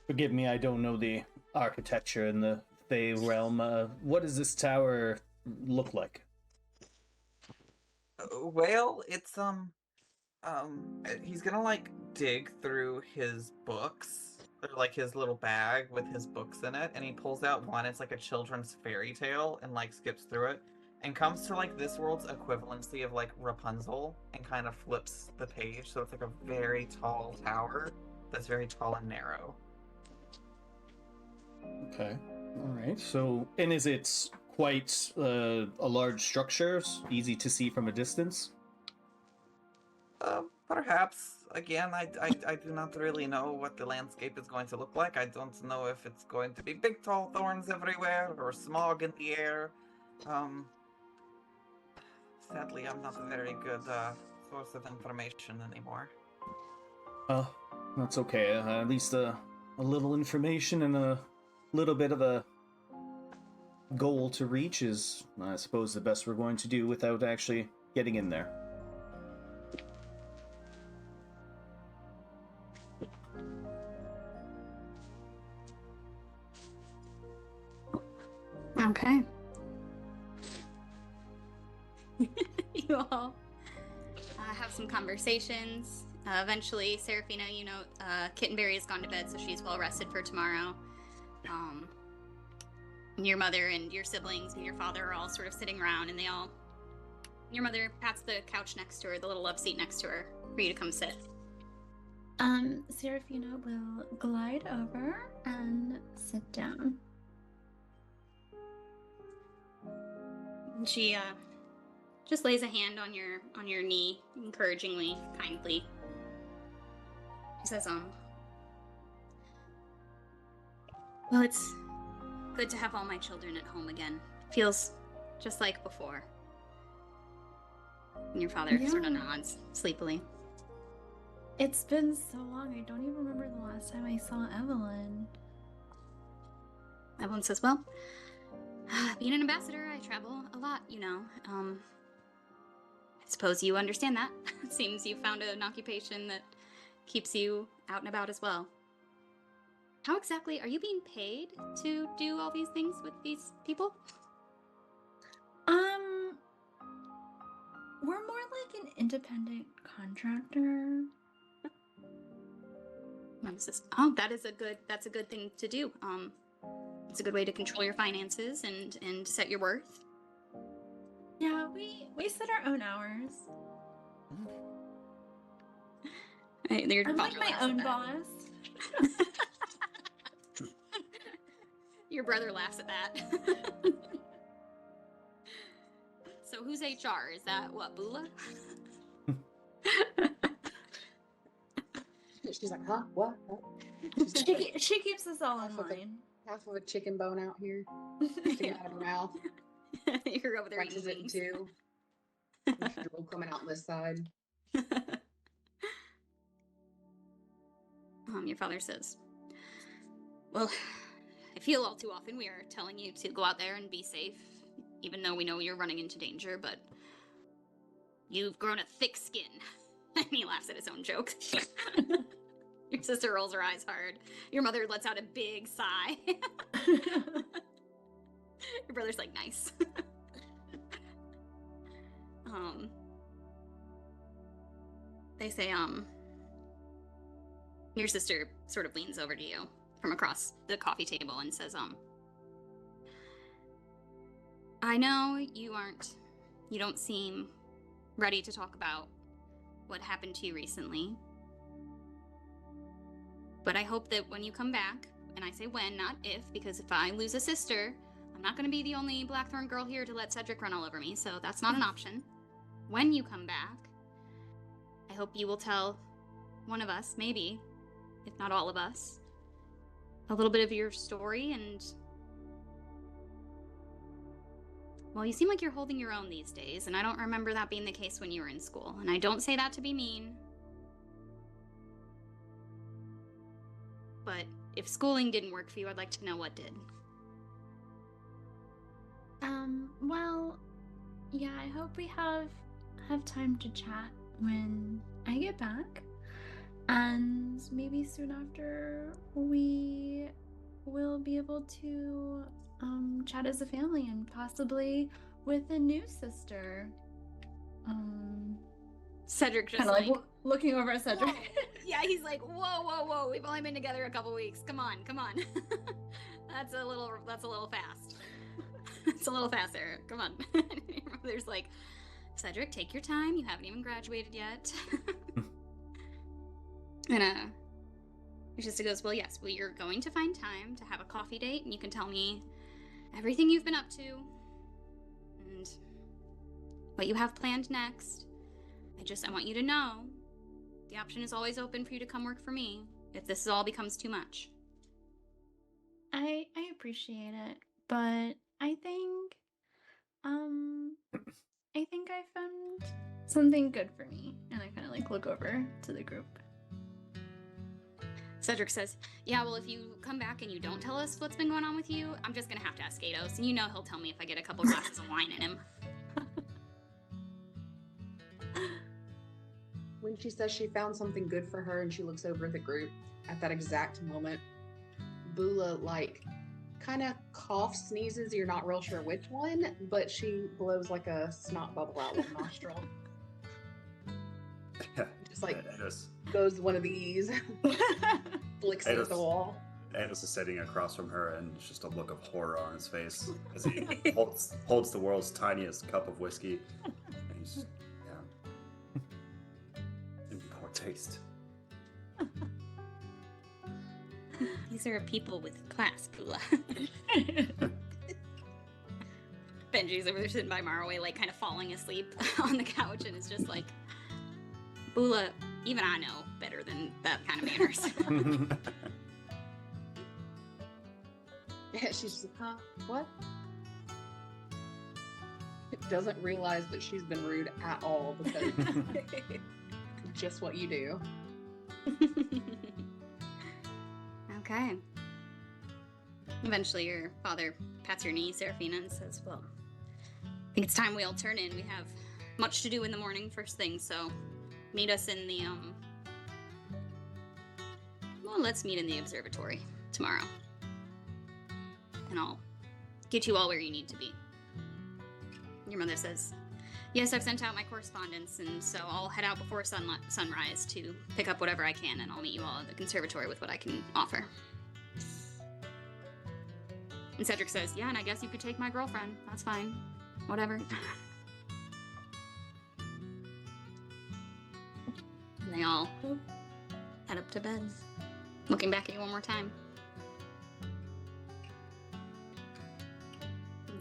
E: Forgive me, I don't know the architecture in the Fey realm. What does this tower look like?
C: Well, it's he's gonna like dig through his books, or like his little bag with his books in it, and he pulls out one. It's like a children's fairy tale, and like skips through it, and comes to like this world's equivalency of like Rapunzel, and kind of flips the page. So it's like a very tall tower that's very tall and narrow.
E: Okay. All right. So, and is it quite a large structure, easy to see from a distance?
C: Perhaps. Again, I do not really know what the landscape is going to look like. I don't know if it's going to be big tall thorns everywhere or smog in the air. Sadly, I'm not a very good source of information anymore.
E: That's okay. At least a little information and a little bit of a goal to reach is, I suppose, the best we're going to do without actually getting in there.
A: Okay. You all have some conversations. Eventually, Seraphina, Kittenberry has gone to bed, so she's well rested for tomorrow. Your mother and your siblings and your father are all sort of sitting around, and your mother pats the couch next to her, the little love seat next to her, for you to come sit.
B: Seraphina will glide over and sit down.
A: And she just lays a hand on your knee, encouragingly, kindly. She says, well, it's good to have all my children at home again. Feels just like before. And your father sort of nods sleepily.
B: It's been so long, I don't even remember the last time I saw Evelyn.
A: Evelyn says, well, being an ambassador, I travel a lot, I suppose you understand that. It seems you found an occupation that keeps you out and about as well. How exactly are you being paid to do all these things with these people?
B: We're more like an independent contractor.
A: Mom says, oh, that's a good thing to do. It's a good way to control your finances and set your worth.
B: Yeah, we set our own hours. I'm like my own boss.
A: Your brother laughs at that. So who's HR? Is that what, Bula?
D: She's like, huh? What?
B: She keeps us all in line.
D: Half of a chicken bone out here. Sticking out of her mouth.
A: You're over there
D: Crunches
A: eating
D: it
A: wings.
D: too. Drool coming out this side.
A: Your father says, well, I feel all too often we are telling you to go out there and be safe, even though we know you're running into danger, but you've grown a thick skin. And he laughs at his own joke. Your sister rolls her eyes hard. Your mother lets out a big sigh. Your brother's like, nice. They say, your sister sort of leans over to you from across the coffee table and says, I know you don't seem ready to talk about what happened to you recently. But I hope that when you come back, and I say when, not if, because if I lose a sister, I'm not going to be the only Blackthorne girl here to let Cedric run all over me, so that's not an option. when you come back, I hope you will tell one of us, maybe, if not all of us, a little bit of your story. And well, you seem like you're holding your own these days, and I don't remember that being the case when you were in school. And I don't say that to be mean, but if schooling didn't work for you, I'd like to know what did.
B: Well, yeah, I hope we have time to chat when I get back. And maybe soon after we will be able to chat as a family and possibly with a new sister.
A: Cedric just
B: Kind of like looking over at Cedric.
A: Whoa. Yeah, he's like, whoa, we've only been together a couple weeks. Come on. That's a little fast. It's a little fast, Eric. Come on. There's like, Cedric, take your time. You haven't even graduated yet. And just goes, well, yes, you're going to find time to have a coffee date, and you can tell me everything you've been up to and what you have planned next. I want you to know the option is always open for you to come work for me if this all becomes too much.
B: I appreciate it, but I think I found something good for me, and I kind of like look over to the group.
A: Cedric says, yeah, well, if you come back and you don't tell us what's been going on with you, I'm just gonna have to ask Ados, and you know he'll tell me if I get a couple glasses of wine in him.
D: When she says she found something good for her and she looks over at the group, at that exact moment, Bula, like, kind of coughs, sneezes, you're not real sure which one, but she blows like a snot bubble out one nostril. Just like goes one of these, flicks it at the wall.
F: Ados is sitting across from her, and it's just a look of horror on his face as he holds the world's tiniest cup of whiskey. And he's, in poor taste.
A: These are people with class, Bula. Benji's over there sitting by Marway, like kind of falling asleep on the couch, and it's just like, Bula, even I know better than that kind of manners.
D: Yeah, she's just, huh? What? Doesn't realize that she's been rude at all because just what you do.
A: Okay. Eventually your father pats your knee, Seraphina, and says, well, I think it's time we all turn in. We have much to do in the morning first thing, so meet us in the, well, let's meet in the observatory tomorrow. And I'll get you all where you need to be. Your mother says, yes, I've sent out my correspondence, and so I'll head out before sunrise to pick up whatever I can, and I'll meet you all at the conservatory with what I can offer. And Cedric says, yeah, and I guess you could take my girlfriend. That's fine. Whatever. And they all head up to bed, looking back at you one more time.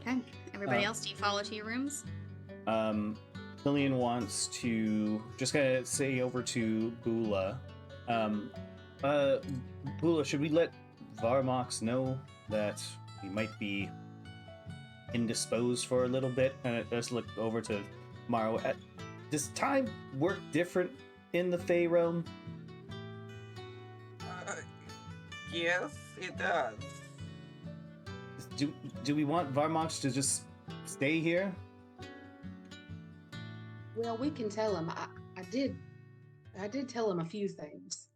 A: Okay. Everybody else, do you follow to your rooms?
E: Lillian wants to just kind of say over to Bula, Bula, should we let Varmox know that we might be indisposed for a little bit? And I just look over to Maro. Does time work different in the Fey realm?
C: Yes, it does.
E: Do we want Varmox to just stay here?
D: Well, we can tell him. I did tell him a few things.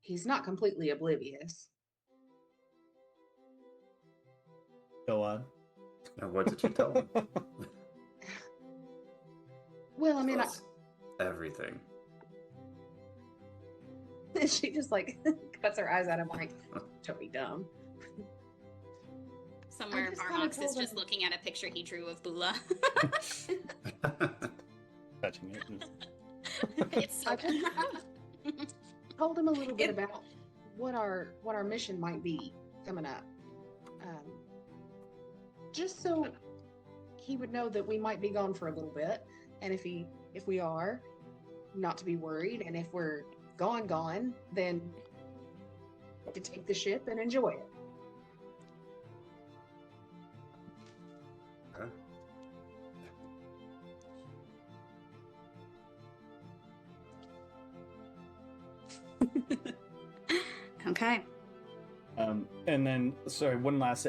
D: He's not completely oblivious.
E: Go on.
F: And what did you tell him?
D: Well, I mean,
F: everything.
D: She just like cuts her eyes at him like, don't be dumb.
A: Somewhere Varmox is just looking at a picture he drew of Bula.
E: Touching it.
A: It's so
D: Told him a little bit about what our mission might be coming up. Just so he would know that we might be gone for a little bit, And if we are, not to be worried. And if we're gone, then to take the ship and enjoy it.
F: Okay.
A: Okay.
E: And then, sorry, one last.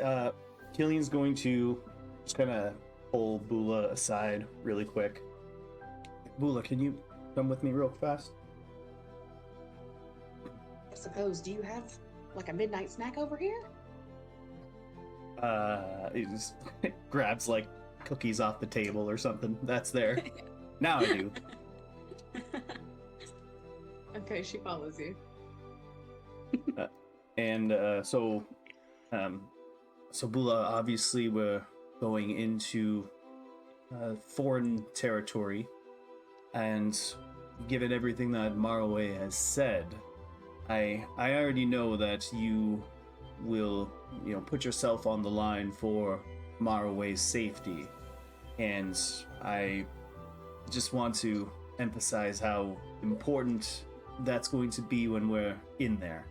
E: Killian's going to just kind of pull Bula aside really quick. Bula, can you come with me real fast?
D: I suppose, do you have like a midnight snack over here?
E: He just grabs like cookies off the table or something. That's there. Now I do.
D: Okay, she follows you.
E: And so Bula, obviously we're going into foreign territory, and given everything that Marway has said, I already know that you will, put yourself on the line for Marway's safety, and I just want to emphasize how important that's going to be when we're in there.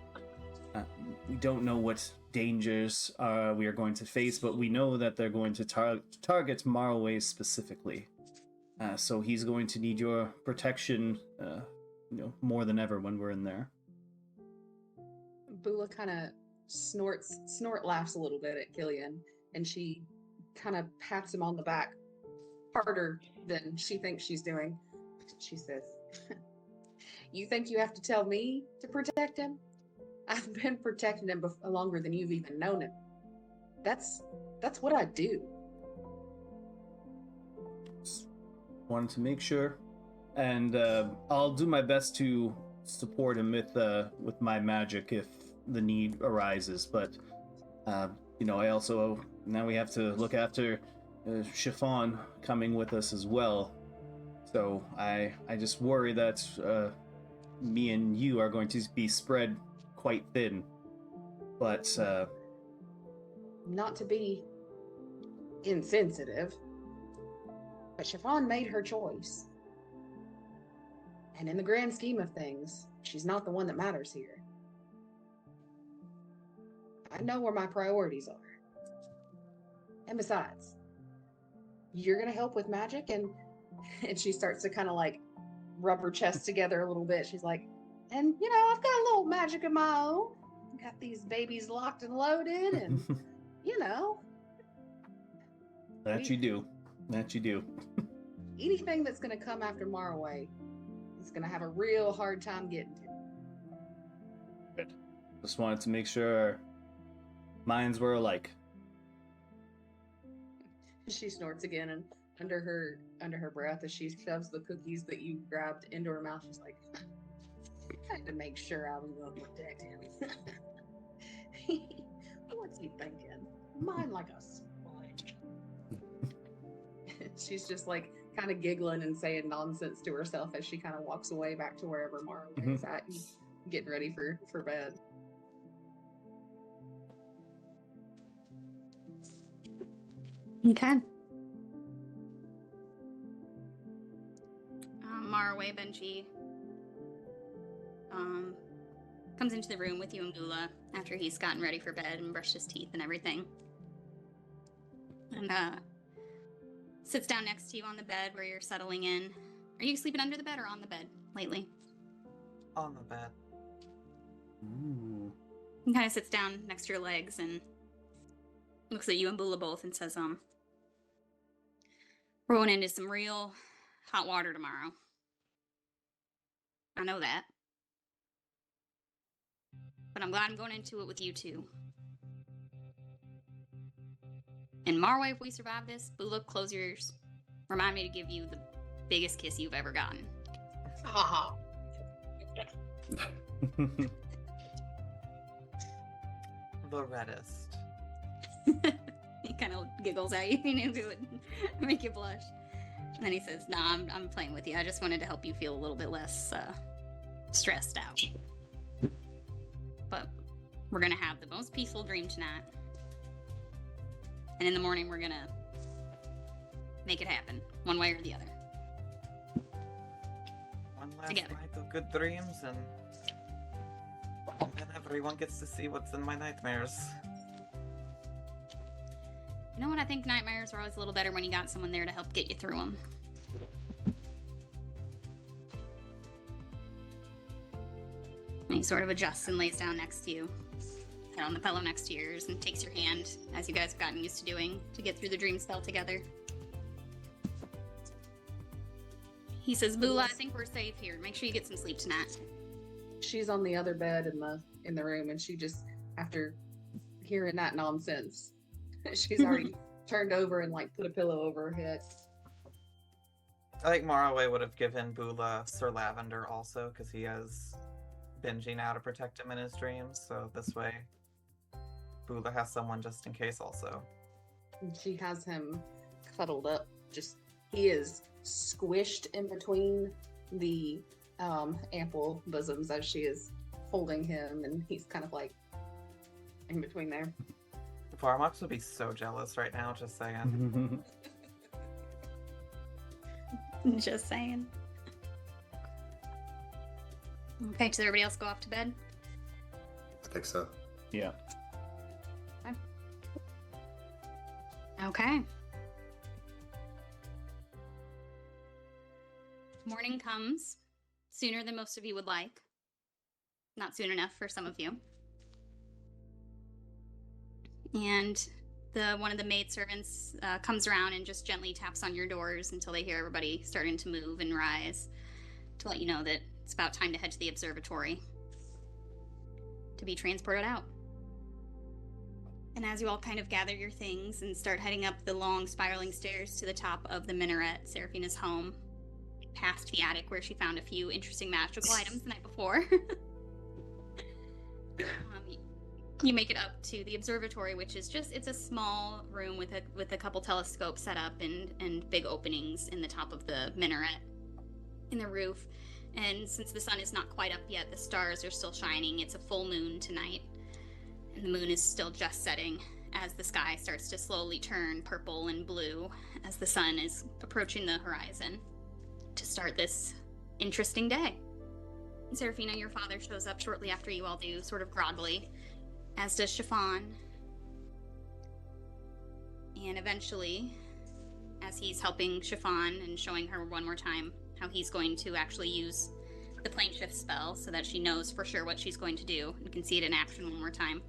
E: We don't know what dangers we are going to face, but we know that they're going to target Marway specifically. So he's going to need your protection, more than ever when we're in there.
D: Bula kind of snort laughs a little bit at Killian, and she kind of pats him on the back harder than she thinks she's doing. She says, "You think you have to tell me to protect him? I've been protecting him longer than you've even known him. That's what I do."
E: Just wanted to make sure, and I'll do my best to support him with my magic if the need arises. But I also now we have to look after Chiffon coming with us as well. So I just worry that me and you are going to be spread quite thin, but
D: Not to be insensitive, but Chiffon made her choice. And in the grand scheme of things, she's not the one that matters here. I know where my priorities are. And besides, you're going to help with magic, and she starts to kind of like rub her chest together a little bit. She's like, and I've got a little magic of my own. Got these babies locked and loaded, and
E: that you do.
D: Anything that's going to come after Marway is going to have a real hard time getting to.
E: Good. Just wanted to make sure our minds were alike.
D: She snorts again, and under her breath, as she shoves the cookies that you grabbed into her mouth, she's like, I had to make sure I was going to protect him. What's he thinking? Mine like a sponge. She's just like kind of giggling and saying nonsense to herself as she kind of walks away back to wherever Marway is at, and getting ready for bed.
A: Okay. Marway Benji comes into the room with you and Bula after he's gotten ready for bed and brushed his teeth and everything. And sits down next to you on the bed where you're settling in. Are you sleeping under the bed or on the bed lately?
C: On the bed.
E: Ooh.
A: He kind of sits down next to your legs and looks at you and Bula both and says, we're going into some real hot water tomorrow. I know that. But I'm glad I'm going into it with you two. And Marway, if we survive this, Bula, close your ears. Remind me to give you the biggest kiss you've ever gotten.
D: Ha
C: The reddest.
A: He kind of giggles at you and it would make you blush. And then he says, nah, I'm playing with you. I just wanted to help you feel a little bit less stressed out. But we're going to have the most peaceful dream tonight. And in the morning, we're going to make it happen, one way or the other.
C: last
A: Together.
C: night of good dreams, and then everyone gets to see what's in my nightmares.
A: You know what? I think nightmares are always a little better when you got someone there to help get you through them. And he sort of adjusts and lays down next to you, head on the pillow next to yours, and takes your hand, as you guys have gotten used to doing, to get through the dream spell together. He says, Bula, I think we're safe here. Make sure you get some sleep tonight.
D: She's on the other bed in the room, and she just, after hearing that nonsense, she's already turned over and like put a pillow over her head.
C: I think Maraway would have given Bula Sir Lavender also, because he has Benji now to protect him in his dreams, so this way Bula has someone just in case also.
D: And she has him cuddled up. Just, he is squished in between the ample bosoms as she is holding him, and he's kind of like in between there.
C: Varmox would be so jealous right now, just saying.
A: Just saying. Okay, does everybody else go off to bed?
F: I think so.
E: Yeah.
A: Okay. Morning comes sooner than most of you would like. Not soon enough for some of you. And one of the maidservants comes around and just gently taps on your doors until they hear everybody starting to move and rise, to let you know that it's about time to head to the observatory to be transported out. And as you all kind of gather your things and start heading up the long spiraling stairs to the top of the minaret, Seraphina's home, past the attic where she found a few interesting magical items the night before, you make it up to the observatory, which is it's a small room with a couple telescopes set up and big openings in the top of the minaret in the roof. And since the sun is not quite up yet, the stars are still shining. It's a full moon tonight, and the moon is still just setting as the sky starts to slowly turn purple and blue as the sun is approaching the horizon to start this interesting day. And Seraphina, your father shows up shortly after you all do, sort of groggily, as does Chiffon. And eventually, as he's helping Chiffon and showing her one more time how he's going to actually use the plane shift spell so that she knows for sure what she's going to do and can see it in action one more time,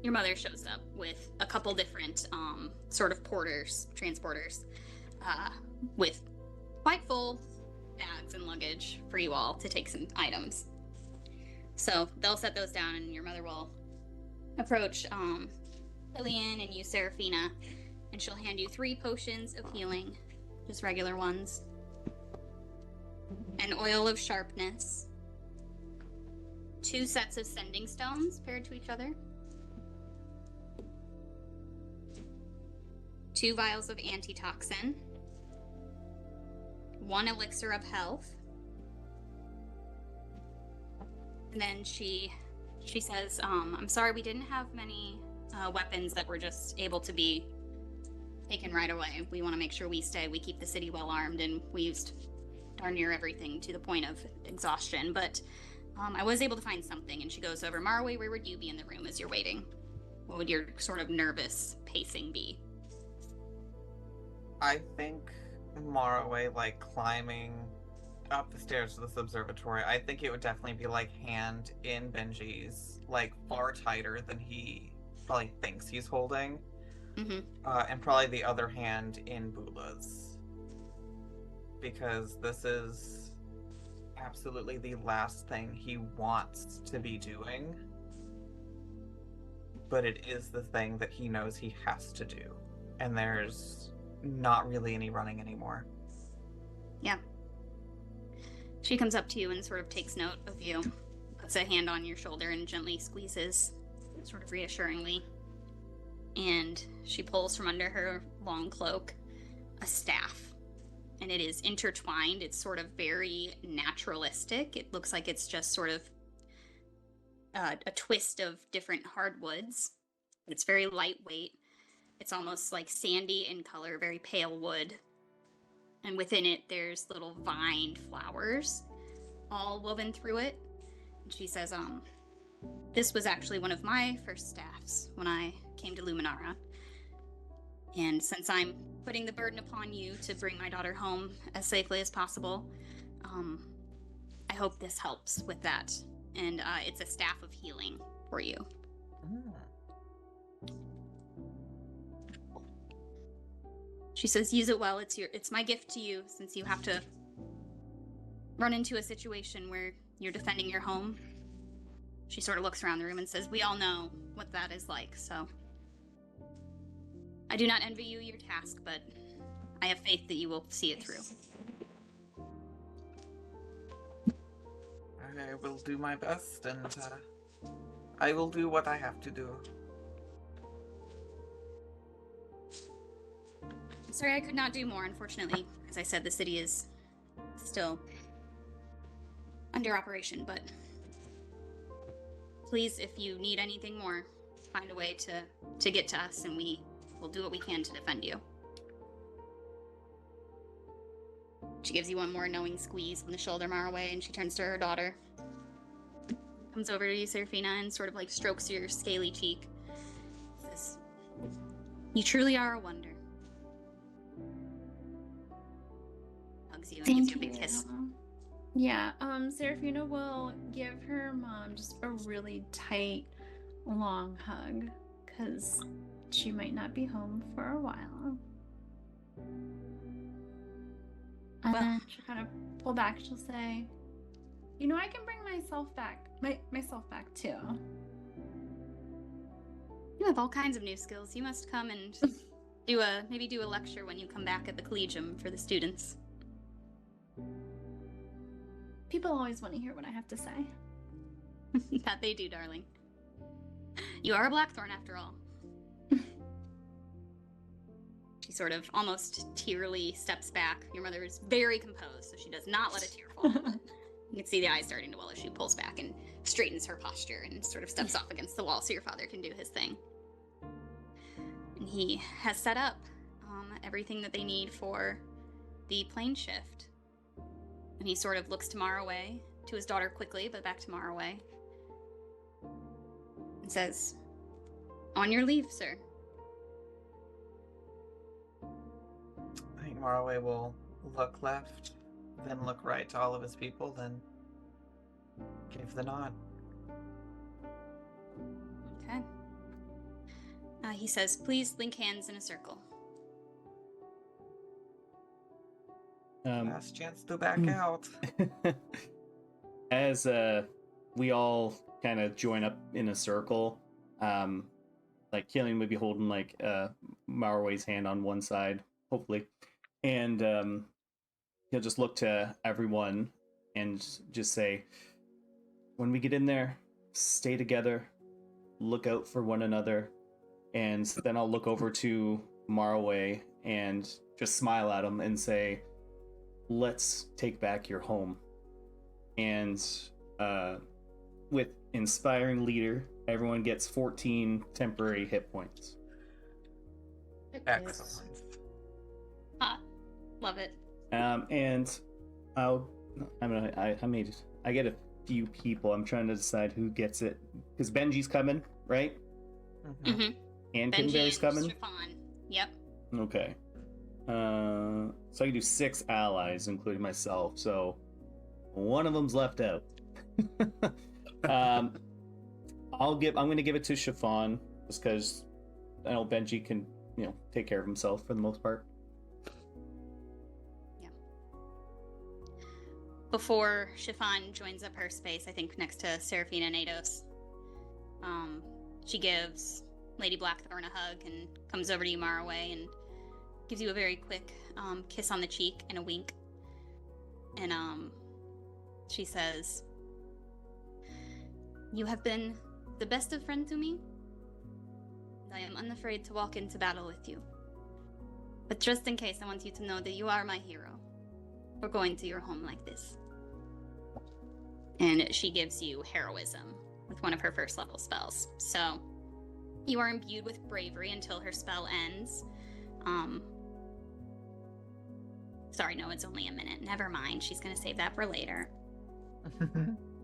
A: your mother shows up with a couple different sort of transporters, with quite full bags and luggage for you all to take some items. So they'll set those down, and your mother will approach Lillian and you, Seraphina, and she'll hand you 3 potions of healing, just regular ones, an oil of sharpness, 2 sets of sending stones paired to each other, 2 vials of antitoxin, 1 elixir of health. And then she says, I'm sorry we didn't have many weapons that were just able to be taken right away. We want to make sure we keep the city well armed, and we used darn near everything to the point of exhaustion. But I was able to find something. And she goes over, Marway, where would you be in the room as you're waiting? What would your sort of nervous pacing be?
C: I think Maraway, like, climbing up the stairs to this observatory, I think it would definitely be, like, hand in Benji's, like, far tighter than he probably thinks he's holding.
A: Mm-hmm.
C: And probably the other hand in Bula's. Because this is absolutely the last thing he wants to be doing. But it is the thing that he knows he has to do. And there's not really any running anymore.
A: Yeah. She comes up to you and sort of takes note of you, puts a hand on your shoulder and gently squeezes, sort of reassuringly. And she pulls from under her long cloak a staff. And it is intertwined. It's sort of very naturalistic. It looks like it's just sort of a twist of different hardwoods. It's very lightweight. It's almost like sandy in color, very pale wood. and within it there's little vined flowers all woven through it. And she says, this was actually one of my first staffs when I came to Luminara. And since I'm putting the burden upon you to bring my daughter home as safely as possible, I hope this helps with that. And it's a staff of healing for you. She says, use it well. It's my gift to you, since you have to run into a situation where you're defending your home. She sort of looks around the room and says, we all know what that is like, so I do not envy you your task, but I have faith that you will see it through.
C: I will do my best, and I will do what I have to do.
A: I'm sorry I could not do more, unfortunately. As I said, the city is still under operation, but please, if you need anything more, find a way to get to us, and we will do what we can to defend you. She gives you one more knowing squeeze on the shoulder Maraway, and she turns to her daughter. Comes over to you, Seraphina, and sort of like strokes your scaly cheek. Says, you truly are a wonder. Hugs you and gives you a big kiss.
B: Yeah, Seraphina will give her mom just a really tight, long hug, because she might not be home for a while. And then she'll kind of pull back. She'll say, you know, I can bring myself back. Myself back, too.
A: You have all kinds of new skills. You must come and maybe do a lecture when you come back at the Collegium for the students.
B: People always want to hear what I have to say.
A: That they do, darling. You are a Blackthorne, after all. She sort of almost tearily steps back. Your mother is very composed, so she does not let a tear fall. You can see the eyes starting to well as she pulls back and straightens her posture and sort of steps off against the wall so your father can do his thing. And he has set up everything that they need for the plane shift. And he sort of looks to Maraway, to his daughter quickly, but back to Maraway, and says, on your leave, sir.
C: I think Maraway will look left, then look right to all of his people, then give the nod.
A: Okay. He says, please link hands in a circle.
C: Last chance to back out.
E: As we all kind of join up in a circle, like Killian would be holding like Maraway's hand on one side, hopefully, and he'll just look to everyone and just say, when we get in there, stay together, look out for one another. And then I'll look over to Maraway and just smile at him and say, let's take back your home. And with inspiring leader, everyone gets 14 temporary hit points.
C: Excellent.
A: Love it.
E: And I get a few people. I'm trying to decide who gets it, because Benji's coming, right?
C: Mm-hmm.
A: Mm-hmm.
E: And
A: Benji
E: Kinberry's
A: and
E: coming.
A: Chiffon. Yep.
E: Okay. So I can do 6 allies, including myself. So one of them's left out. I'm going to give it to Chiffon, just because I know Benji can, take care of himself for the most part.
A: Yeah. Before Chiffon joins up her space, I think next to Seraphina and Ados, she gives Lady Blackthorne a hug and comes over to you, Maraway, and gives you a very quick kiss on the cheek and a wink. And she says, you have been the best of friends to me. I am unafraid to walk into battle with you. But just in case, I want you to know that you are my hero for going to your home like this. And she gives you heroism with one of her first level spells. So you are imbued with bravery until her spell ends. Sorry, no, it's only a minute. Never mind. She's gonna save that for later.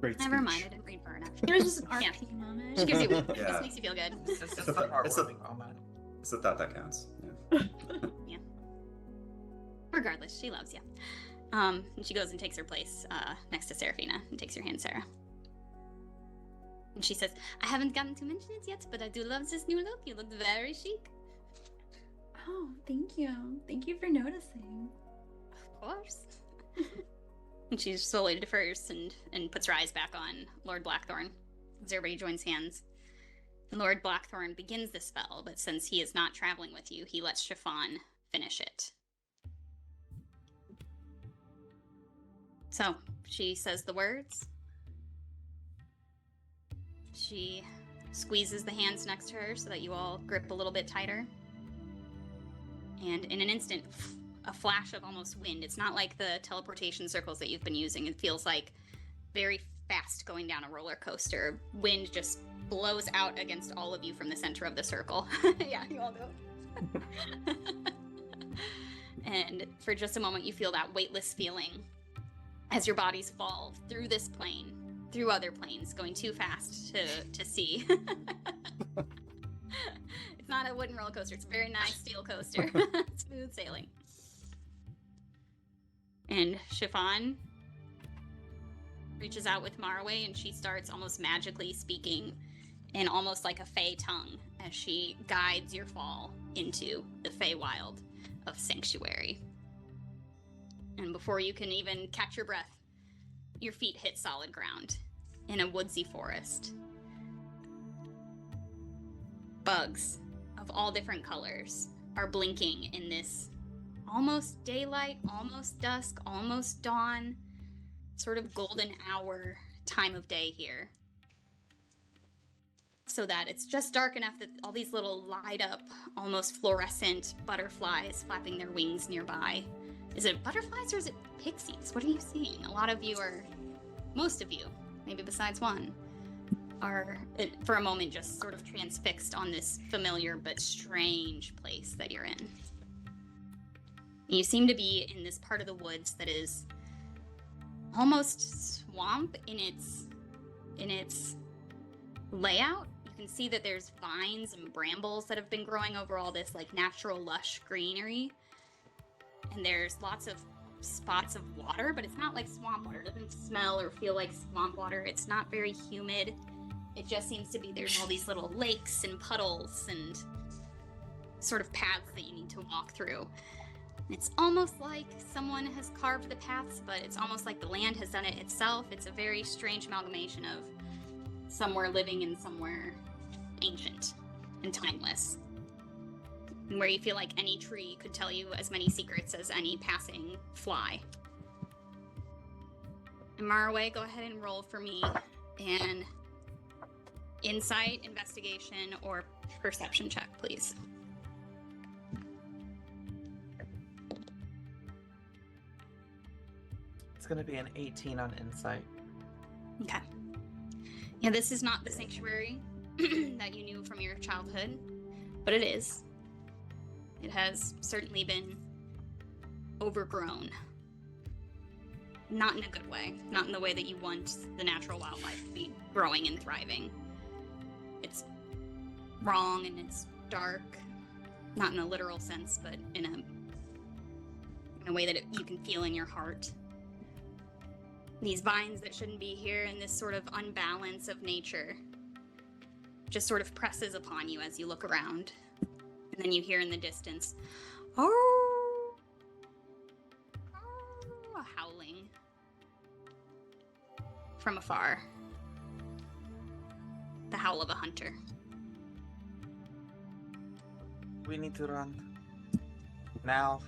E: Great
A: Never
E: speech.
A: mind. I didn't read far enough.
B: It was just an
A: Yeah.
B: RP moment.
A: She gives you.
F: Yeah.
A: This makes you feel good.
C: It's just
F: It's
C: a
F: a- it's a-
C: heartwarming moment.
F: It's the thought that counts. Yeah.
A: Regardless, she loves you. And she goes and takes her place next to Seraphina and takes your hand, Sarah. And she says, I haven't gotten to mention it yet, but I do love this new look. You look very chic.
B: Oh, thank you. Thank you for noticing.
A: Of course. And she slowly defers and puts her eyes back on Lord Blackthorne as everybody joins hands. And Lord Blackthorne begins the spell, but since he is not traveling with you, he lets Chiffon finish it. So, she says the words. She squeezes the hands next to her so that you all grip a little bit tighter. And in an instant, a flash of almost wind. It's not like the teleportation circles that you've been using. It feels like very fast going down a roller coaster. Wind just blows out against all of you from the center of the circle. Yeah, you all go. And for just a moment, you feel that weightless feeling as your bodies fall through this plane, through other planes, going too fast to see. It's not a wooden roller coaster. It's a very nice steel coaster. Smooth sailing. And Chiffon reaches out with Marway, and she starts almost magically speaking in almost like a Fey tongue as she guides your fall into the Feywild of Sanctuary. And before you can even catch your breath, your feet hit solid ground in a woodsy forest. Bugs of all different colors are blinking in this almost daylight, almost dusk, almost dawn, sort of golden hour time of day here. So that it's just dark enough that all these little light up, almost fluorescent butterflies flapping their wings nearby. Is it butterflies or is it pixies? What are you seeing? A lot of you are, most of you, maybe besides one, are for a moment just sort of transfixed on this familiar but strange place that you're in. You seem to be in this part of the woods that is almost swamp in its layout. You can see that there's vines and brambles that have been growing over all this like natural lush greenery. And there's lots of spots of water, but it's not like swamp water. It doesn't smell or feel like swamp water. It's not very humid. It just seems to be there's all these little lakes and puddles and sort of paths that you need to walk through. It's almost like someone has carved the paths, but it's almost like the land has done it itself. It's a very strange amalgamation of somewhere living and somewhere ancient and timeless. And where you feel like any tree could tell you as many secrets as any passing fly. And Marway, go ahead and roll for me an insight, investigation, or perception check, please.
C: It's gonna be an 18 on insight.
A: Okay. Yeah, this is not the sanctuary that you knew from your childhood, but it is. It has certainly been overgrown. Not in a good way. Not in the way that you want the natural wildlife to be growing and thriving. It's wrong and it's dark. Not in a literal sense, but in a way that you can feel in your heart. These vines that shouldn't be here and this sort of unbalance of nature just sort of presses upon you as you look around. And then you hear in the distance, oh, a howling from afar. The howl of a hunter.
C: We need to run. Now.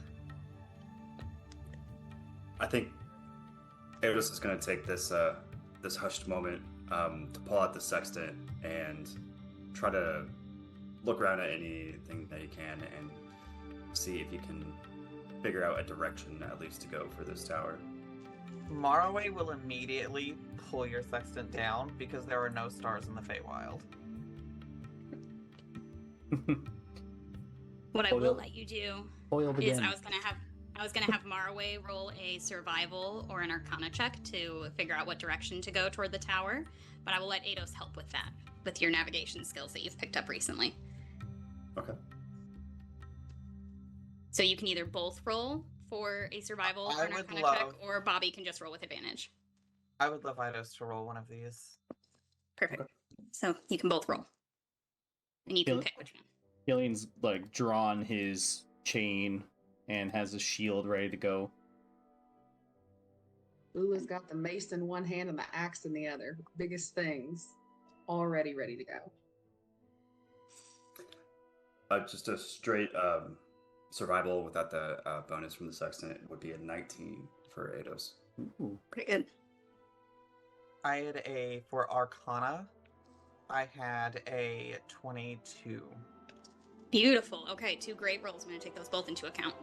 F: I think Eris is going to take this this hushed moment to pull out the sextant and try to look around at anything that you can and see if you can figure out a direction at least to go for this tower.
C: Maraway will immediately pull your sextant down because there are no stars in the Feywild.
A: What I will let you do
E: Foiled
A: is
E: again.
A: I I was gonna have Marway roll a survival or an arcana check to figure out what direction to go toward the tower, but I will let Ados help with that, with your navigation skills that you've picked up recently.
F: Okay.
A: So you can either both roll for a survival or an arcana check, or Bobby can just roll with advantage.
C: I would love Idos to roll one of these.
A: Perfect.
F: Okay.
A: So you can both roll. And you can pick which one.
E: Killian's like drawn his chain and has a shield ready to go.
D: Lula's got the mace in one hand and the axe in the other. Biggest things. Already ready to go.
F: Just a straight survival without the bonus from the sextant would be a 19 for Ados.
E: Ooh.
A: Pretty good.
C: I had for Arcana, I had a 22.
A: Beautiful. Okay, 2 great rolls. I'm going to take those both into account.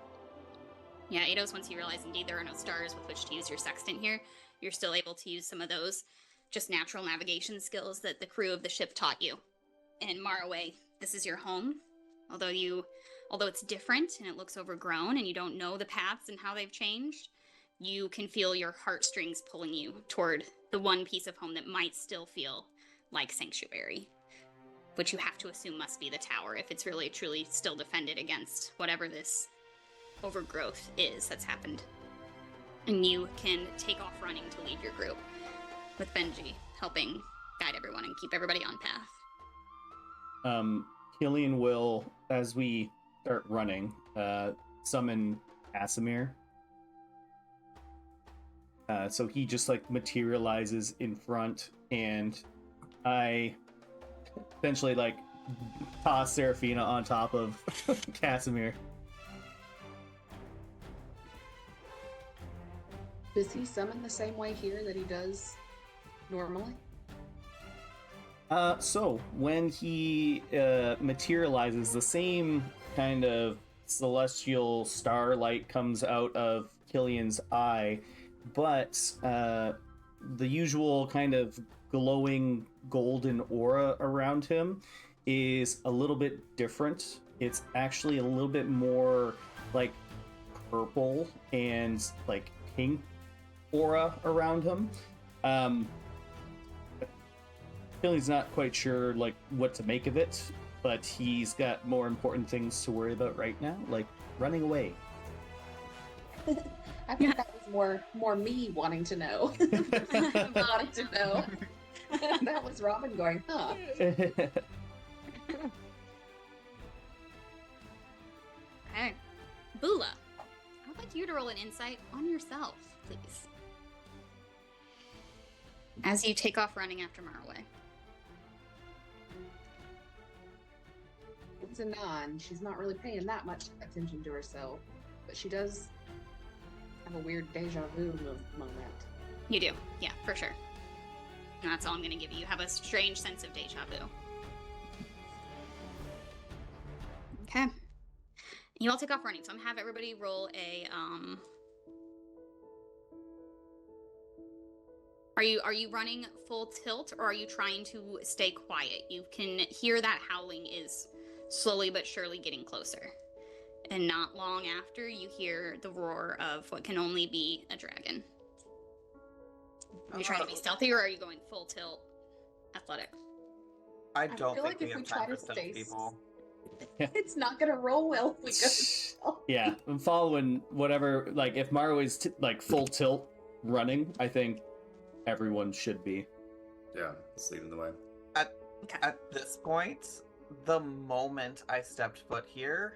A: Yeah, Ados, once you realize indeed there are no stars with which to use your sextant here, you're still able to use some of those just natural navigation skills that the crew of the ship taught you. And Maraway, this is your home. Although it's different and it looks overgrown and you don't know the paths and how they've changed, you can feel your heartstrings pulling you toward the one piece of home that might still feel like sanctuary, which you have to assume must be the tower if it's really truly still defended against whatever this overgrowth is that's happened. And you can take off running to lead your group, with Benji helping guide everyone and keep everybody on path.
E: Killian will, as we start running, summon Casimir. So he just like materializes in front, and I essentially like toss Seraphina on top of Casimir.
D: Does he summon the same way here that he does normally?
E: So when he materializes, the same kind of celestial starlight comes out of Killian's eye, but the usual kind of glowing golden aura around him is a little bit different. It's actually a little bit more like purple and like pink aura around him. Killian's not quite sure like what to make of it, but he's got more important things to worry about right now, like running away.
D: I think that was more me wanting to know. Wanting to know. That was Robin going, huh?
A: Okay. Bula, I would like you to roll an insight on yourself, please. As you take off running after Marway.
D: It's a 9. She's not really paying that much attention to herself, but she does have a weird deja vu moment.
A: You do, yeah, for sure. And that's all I'm going to give you. You have a strange sense of deja vu. Okay. You all take off running, so I'm going to have everybody roll a, Are you running full tilt, or are you trying to stay quiet? You can hear that howling is slowly but surely getting closer. And not long after, you hear the roar of what can only be a dragon. Are you trying to be stealthy, or are you going full tilt athletic?
C: I don't
D: feel
C: think
D: like
C: we
D: if
C: have
D: we
C: time
D: try
C: for
D: to
C: stealth
D: stay
C: people.
D: It's not gonna roll well if we go stealth.
E: Yeah, I'm following whatever. Like, if Maru is like full tilt running, I think everyone should be.
F: Yeah, it's leading the way.
C: At this point, the moment I stepped foot here,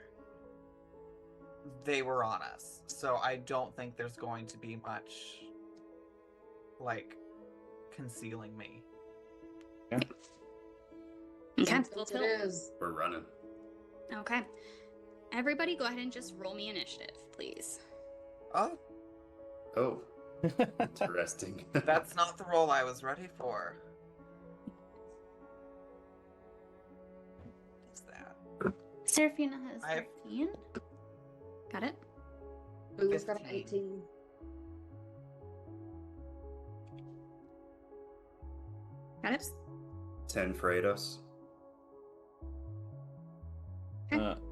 C: they were on us. So I don't think there's going to be much, like, concealing me.
E: Yeah.
A: Okay,
D: Full
A: full
D: tilt
A: tilt.
D: it is.
F: We're running.
A: Okay. Everybody go ahead and just roll me initiative, please.
C: Oh,
F: Oh, interesting.
C: that's not the role I was ready for. What's that?
B: Seraphina has
C: I have-
B: 13.
A: Got it?
D: Lula's got an
C: 15.
D: 18.
A: Got it?
F: 10 for Ados.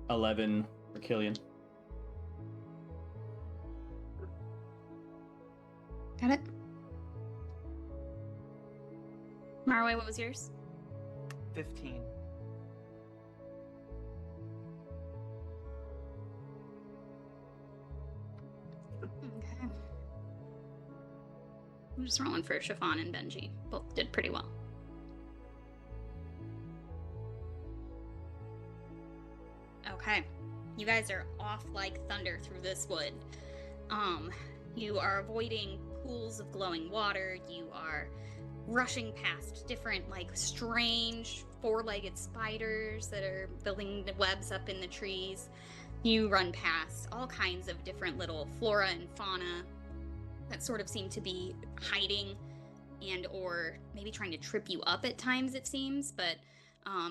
E: 11 for Killian.
A: Got it? Marway, what was yours?
C: 15.
A: Okay. I'm just rolling for Chiffon and Benji. Both did pretty well. Okay. You guys are off like thunder through this wood. You are avoiding pools of glowing water. You are rushing past different, like, strange four-legged spiders that are building the webs up in the trees. You run past all kinds of different little flora and fauna that sort of seem to be hiding and or maybe trying to trip you up at times, it seems, but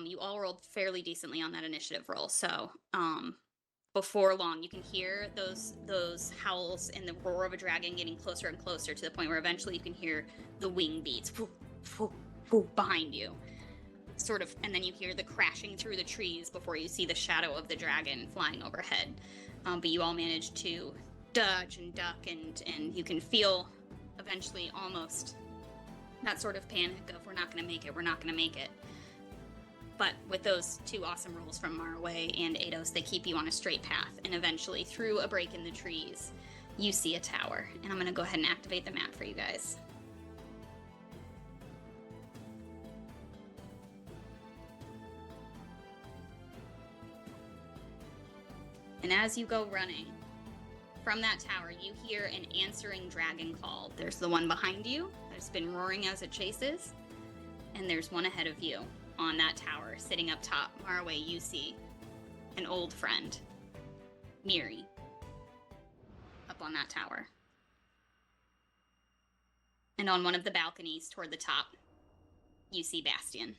A: you all rolled fairly decently on that initiative roll. So before long, you can hear those howls and the roar of a dragon getting closer and closer to the point where eventually you can hear the wing beats behind you. Sort of, and then you hear the crashing through the trees before you see the shadow of the dragon flying overhead. But you all manage to dodge and duck, and you can feel eventually almost that sort of panic of we're not going to make it. But with those two awesome rolls from Marway and Eidos, they keep you on a straight path, and eventually through a break in the trees, you see a tower. And I'm going to go ahead and activate the map for you guys. And as you go running from that tower, you hear an answering dragon call. There's the one behind you that's been roaring as it chases, and there's one ahead of you on that tower, sitting up top. Marway, you see an old friend, Miri, up on that tower. And on one of the balconies toward the top, you see Bastion.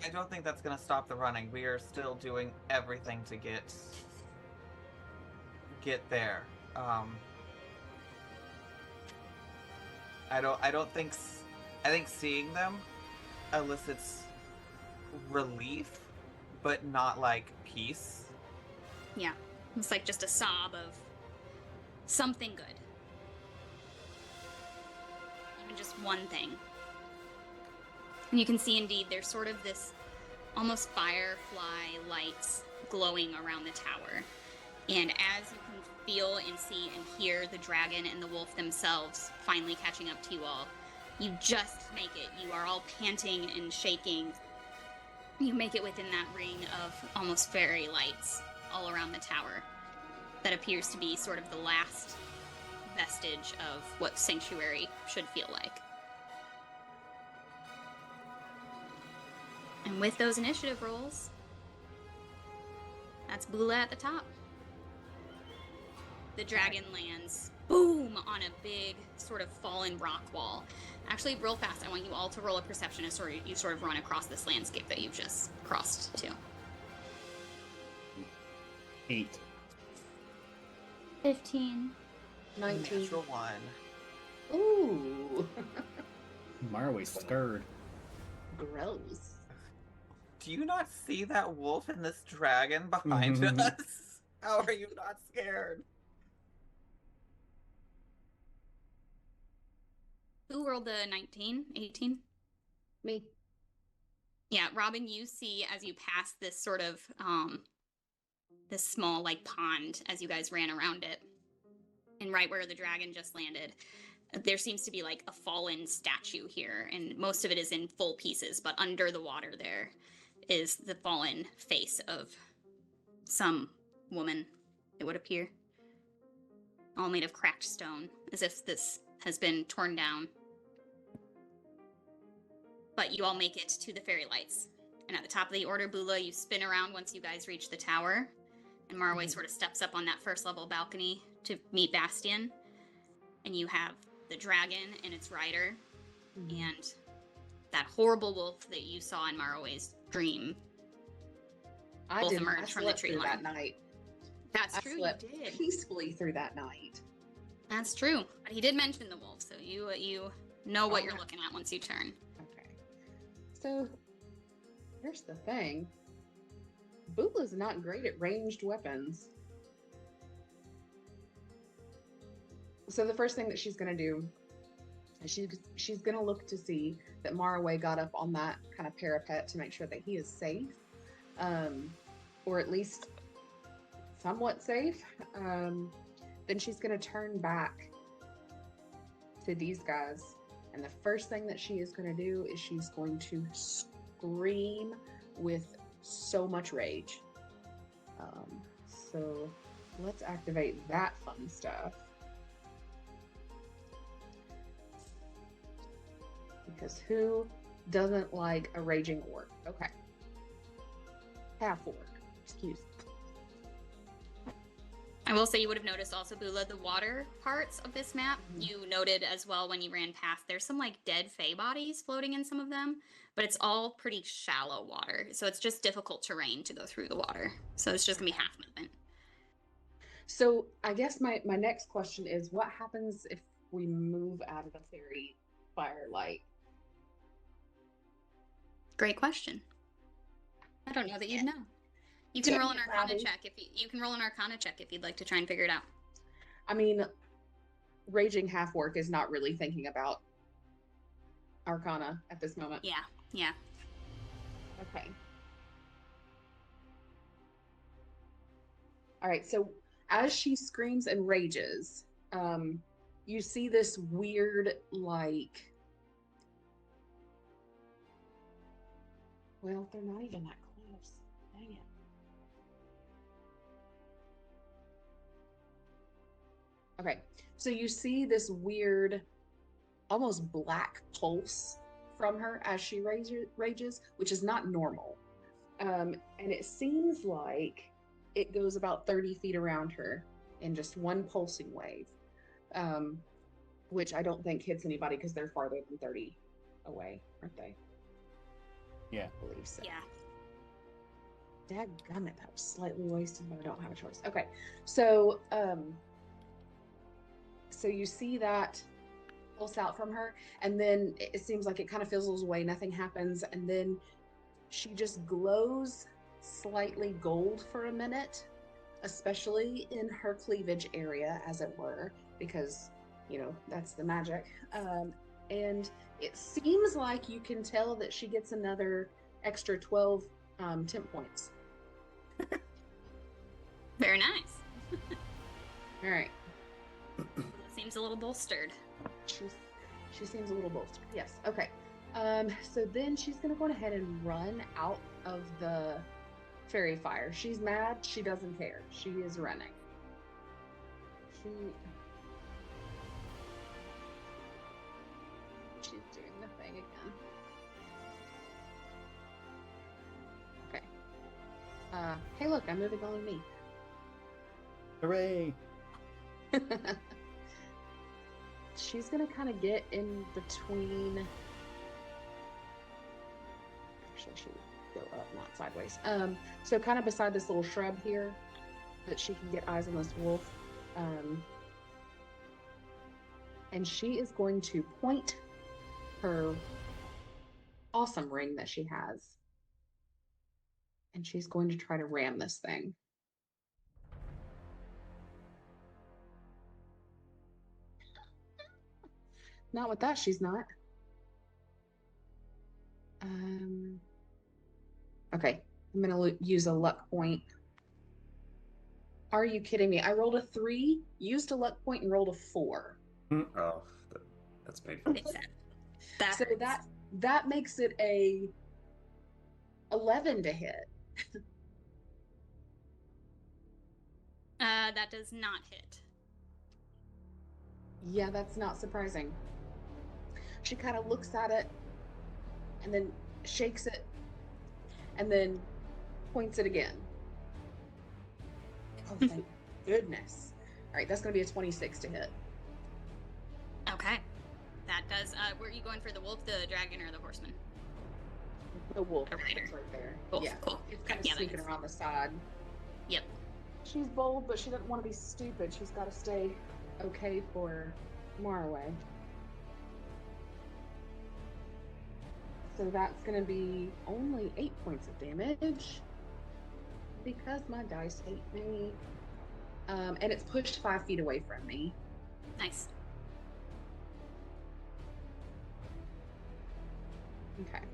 C: I don't think that's gonna stop the running. We are still doing everything to get there. I think seeing them elicits relief, but not like peace.
A: Yeah, it's like just a sob of something good. Even just one thing. And you can see indeed there's sort of this almost firefly lights glowing around the tower. And as you can feel and see and hear the dragon and the wolf themselves finally catching up to you all, you just make it. You are all panting and shaking. You make it within that ring of almost fairy lights all around the tower that appears to be sort of the last vestige of what Sanctuary should feel like. And with those initiative rolls, that's Bula at the top. The dragon lands, boom, on a big sort of fallen rock wall. Actually, real fast, I want you all to roll a perception as you sort of run across this landscape that you've just crossed to.
E: 8.
B: 15.
D: 19.
C: Natural 1.
D: Ooh.
E: Marway's scared.
D: Gross.
C: Do you not see that wolf and this dragon behind us? How are you not scared?
A: Who rolled the 19? 18?
D: Me.
A: Yeah, Robin, you see as you pass this sort of, this small, like, pond as you guys ran around it. And right where the dragon just landed, there seems to be, like, a fallen statue here. And most of it is in full pieces, but under the water there is the fallen face of some woman, it would appear. All made of cracked stone, as if this has been torn down. But you all make it to the fairy lights. And at the top of the order, Bula, you spin around once you guys reach the tower. And Marway sort of steps up on that first level balcony to meet Bastion. And you have the dragon and its rider. And that horrible wolf that you saw in Marway's dream.
D: I
A: Both
D: did.
A: emerge
D: I
A: from the
D: slept
A: tree
D: through
A: line.
D: that night.
A: That's
D: I
A: true,
D: slept
A: you did.
D: peacefully through that night.
A: That's true. But he did mention the wolf, so you know what you're looking at once you turn.
D: Okay. So, here's the thing. Bootla's not great at ranged weapons. So the first thing that she's going to do is she's going to look to see that Maraway got up on that kind of parapet to make sure that he is safe, or at least somewhat safe. Then she's going to turn back to these guys, and the first thing that she is going to do is she's going to scream with so much rage. So let's activate that fun stuff. Because who doesn't like a raging orc? Okay. Half orc. Excuse me.
A: I will say you would have noticed also, Bula, the water parts of this map. You noted as well when you ran past, there's some like dead Fey bodies floating in some of them, but it's all pretty shallow water. So it's just difficult terrain to go through the water. So it's just gonna be half movement.
D: So I guess my next question is, what happens if we move out of the fairy firelight?
A: Great question. I don't know that you'd know. You can roll an Arcana check if you can roll an Arcana check if you'd like to try and figure it out.
D: I mean, raging half orc is not really thinking about Arcana at this moment.
A: Yeah.
D: Okay. All right. So as she screams and rages, you see this weird, like, well, they're not even that close. Dang it. Okay, so you see this weird, almost black pulse from her as she rages, which is not normal. And it seems like it goes about 30 feet around her in just one pulsing wave, which I don't think hits anybody because they're farther than 30 away, aren't they?
E: Yeah.
D: I believe so.
A: Yeah.
D: Dadgummit, that was slightly wasted, but I don't have a choice. Okay, so so you see that pulse out from her, and then it seems like it kind of fizzles away, nothing happens, and then she just glows slightly gold for a minute, especially in her cleavage area, as it were, because, you know, that's the magic. And it seems like you can tell that she gets another extra 12 temp points.
A: Very nice.
D: All right.
A: Seems a little bolstered.
D: She seems a little bolstered. Yes. Okay. So then she's gonna go ahead and run out of the fairy fire. She's mad. She doesn't care. She is running. She's doing the thing again. Okay. Hey, look! I'm moving on me.
E: Hooray!
D: She's gonna kind of get in between. Actually, she would go up, not sideways. So kind of beside this little shrub here, that she can get eyes on this wolf. And she is going to point her awesome ring that she has, and she's going to try to ram this thing. Not with that, she's not. Okay, I'm gonna use a luck point. Are you kidding me? I rolled a 3, used a luck point, and rolled a 4.
F: Oh, that's painful.
A: So
D: that makes it a 11 to hit.
A: that does not hit.
D: Yeah, that's not surprising. She kind of looks at it and then shakes it and then points it again. Oh, thank goodness. All right, that's going to be a 26 to hit.
A: Okay. That does. Were you going for the wolf, the dragon, or the horseman?
D: The wolf.
A: A rider.
D: It's right there.
A: Wolf,
D: Yeah,
A: cool.
D: it's kind of
A: Yeah, that
D: sneaking
A: is.
D: around the side.
A: Yep.
D: She's bold, but she doesn't want to be stupid. She's got to stay okay for Maraway. So that's going to be only 8 points of damage. because my dice hate me. And it's pushed 5 feet away from me.
A: Nice.
D: Okay.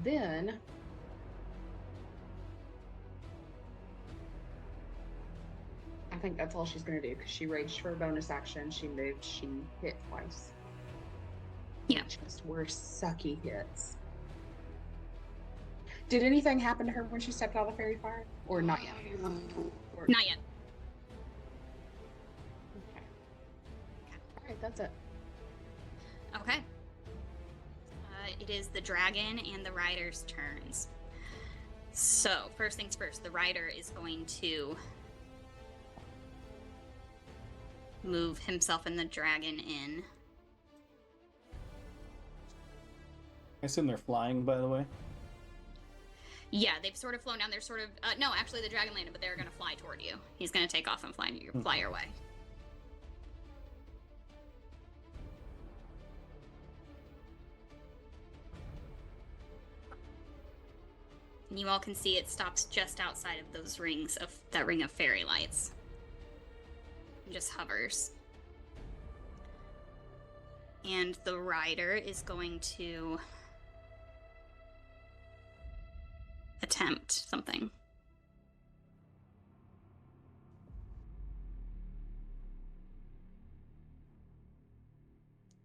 D: Then I think that's all she's gonna do because she raged for a bonus action. She moved. She hit twice.
A: Yeah.
D: Just were sucky hits. Did anything happen to her when she stepped out of the fairy fire, or not yet? Or-
A: Not yet.
D: Okay. All right, that's it.
A: Okay. It is the dragon and the rider's turns. So, first things first, the rider is going to move himself and the dragon in.
E: I assume they're flying, by the way.
A: Yeah, they've sort of flown down. They're sort of... no, actually, the dragon landed, but they're going to fly toward you. He's going to take off and fly your way. And you all can see it stops just outside of those rings of... that ring of fairy lights. It just hovers. And the rider is going to... attempt something.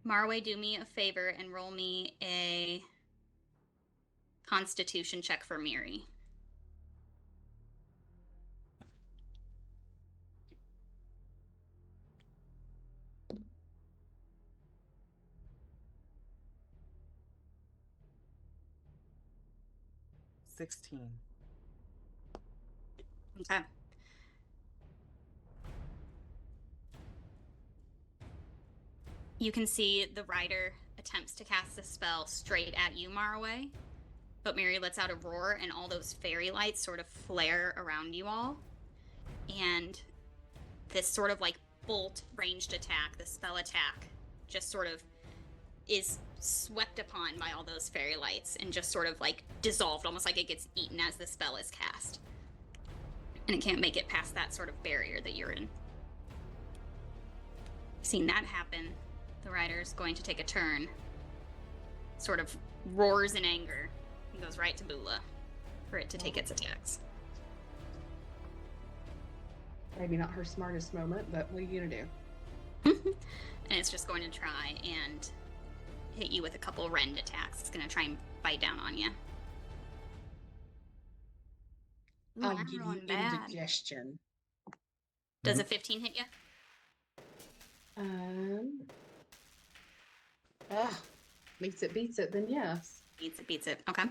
A: Marway, do me a favor and roll me a Constitution check for Miri.
C: $16.
A: Okay. You can see the rider attempts to cast a spell straight at you, Marway, but Miri lets out a roar and all those fairy lights sort of flare around you all. And this sort of like bolt ranged attack, the spell attack, just sort of is swept upon by all those fairy lights and just sort of like dissolved, almost like it gets eaten as the spell is cast. And it can't make it past that sort of barrier that you're in. Seeing that happen, the rider's going to take a turn, sort of roars in anger, and goes right to Bula for it to take its attacks.
D: Maybe not her smartest moment, but what are you gonna do?
A: And it's just going to try and hit you with a couple rend attacks. It's going to try and bite down on you. Ooh,
D: I'll
A: I'm
D: give you
A: rolling bad.
D: indigestion.
A: Does a 15 hit you?
D: Beats it, then yes.
A: Beats it. Okay.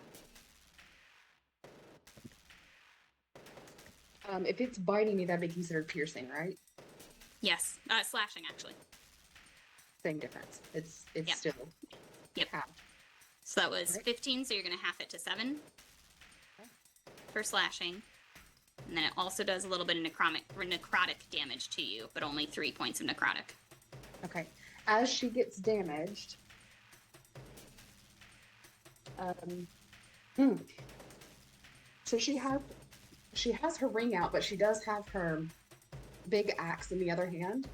D: If it's biting me, that'd be considered piercing, right?
A: Yes. Slashing, actually.
D: Same difference. It's
A: Yep.
D: still
A: Yep.
D: half.
A: So that was
D: Right.
A: 15, so you're going to half it to 7 for slashing. And then it also does a little bit of necrotic damage to you, but only 3 points of necrotic.
D: Okay. As she gets damaged, so she has her ring out, but she does have her big axe in the other hand,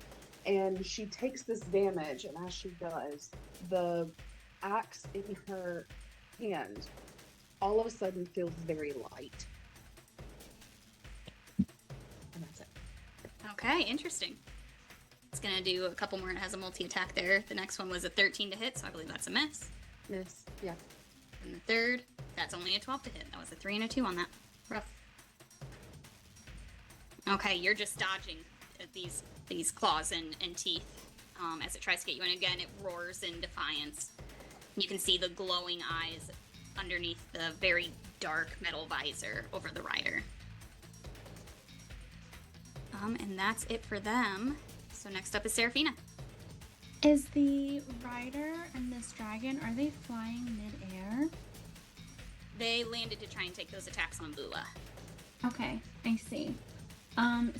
D: and she takes this damage, and as she does, the axe in her hand all of a sudden feels very light. And that's it.
A: Okay, interesting. It's going to do a couple more. It has a multi-attack there. The next one was a 13 to hit, so I believe that's a miss.
D: Miss, yeah.
A: And the third, that's only a 12 to hit. That was a 3 and a 2 on that. Rough. Okay, you're just dodging at these claws and teeth as it tries to get you. And again, it roars in defiance. You can see the glowing eyes underneath the very dark metal visor over the rider. And that's it for them. So next up is Seraphina.
B: Is the rider and this dragon, are they flying mid-air?
A: They landed to try and take those attacks on Bula.
B: Okay, I see.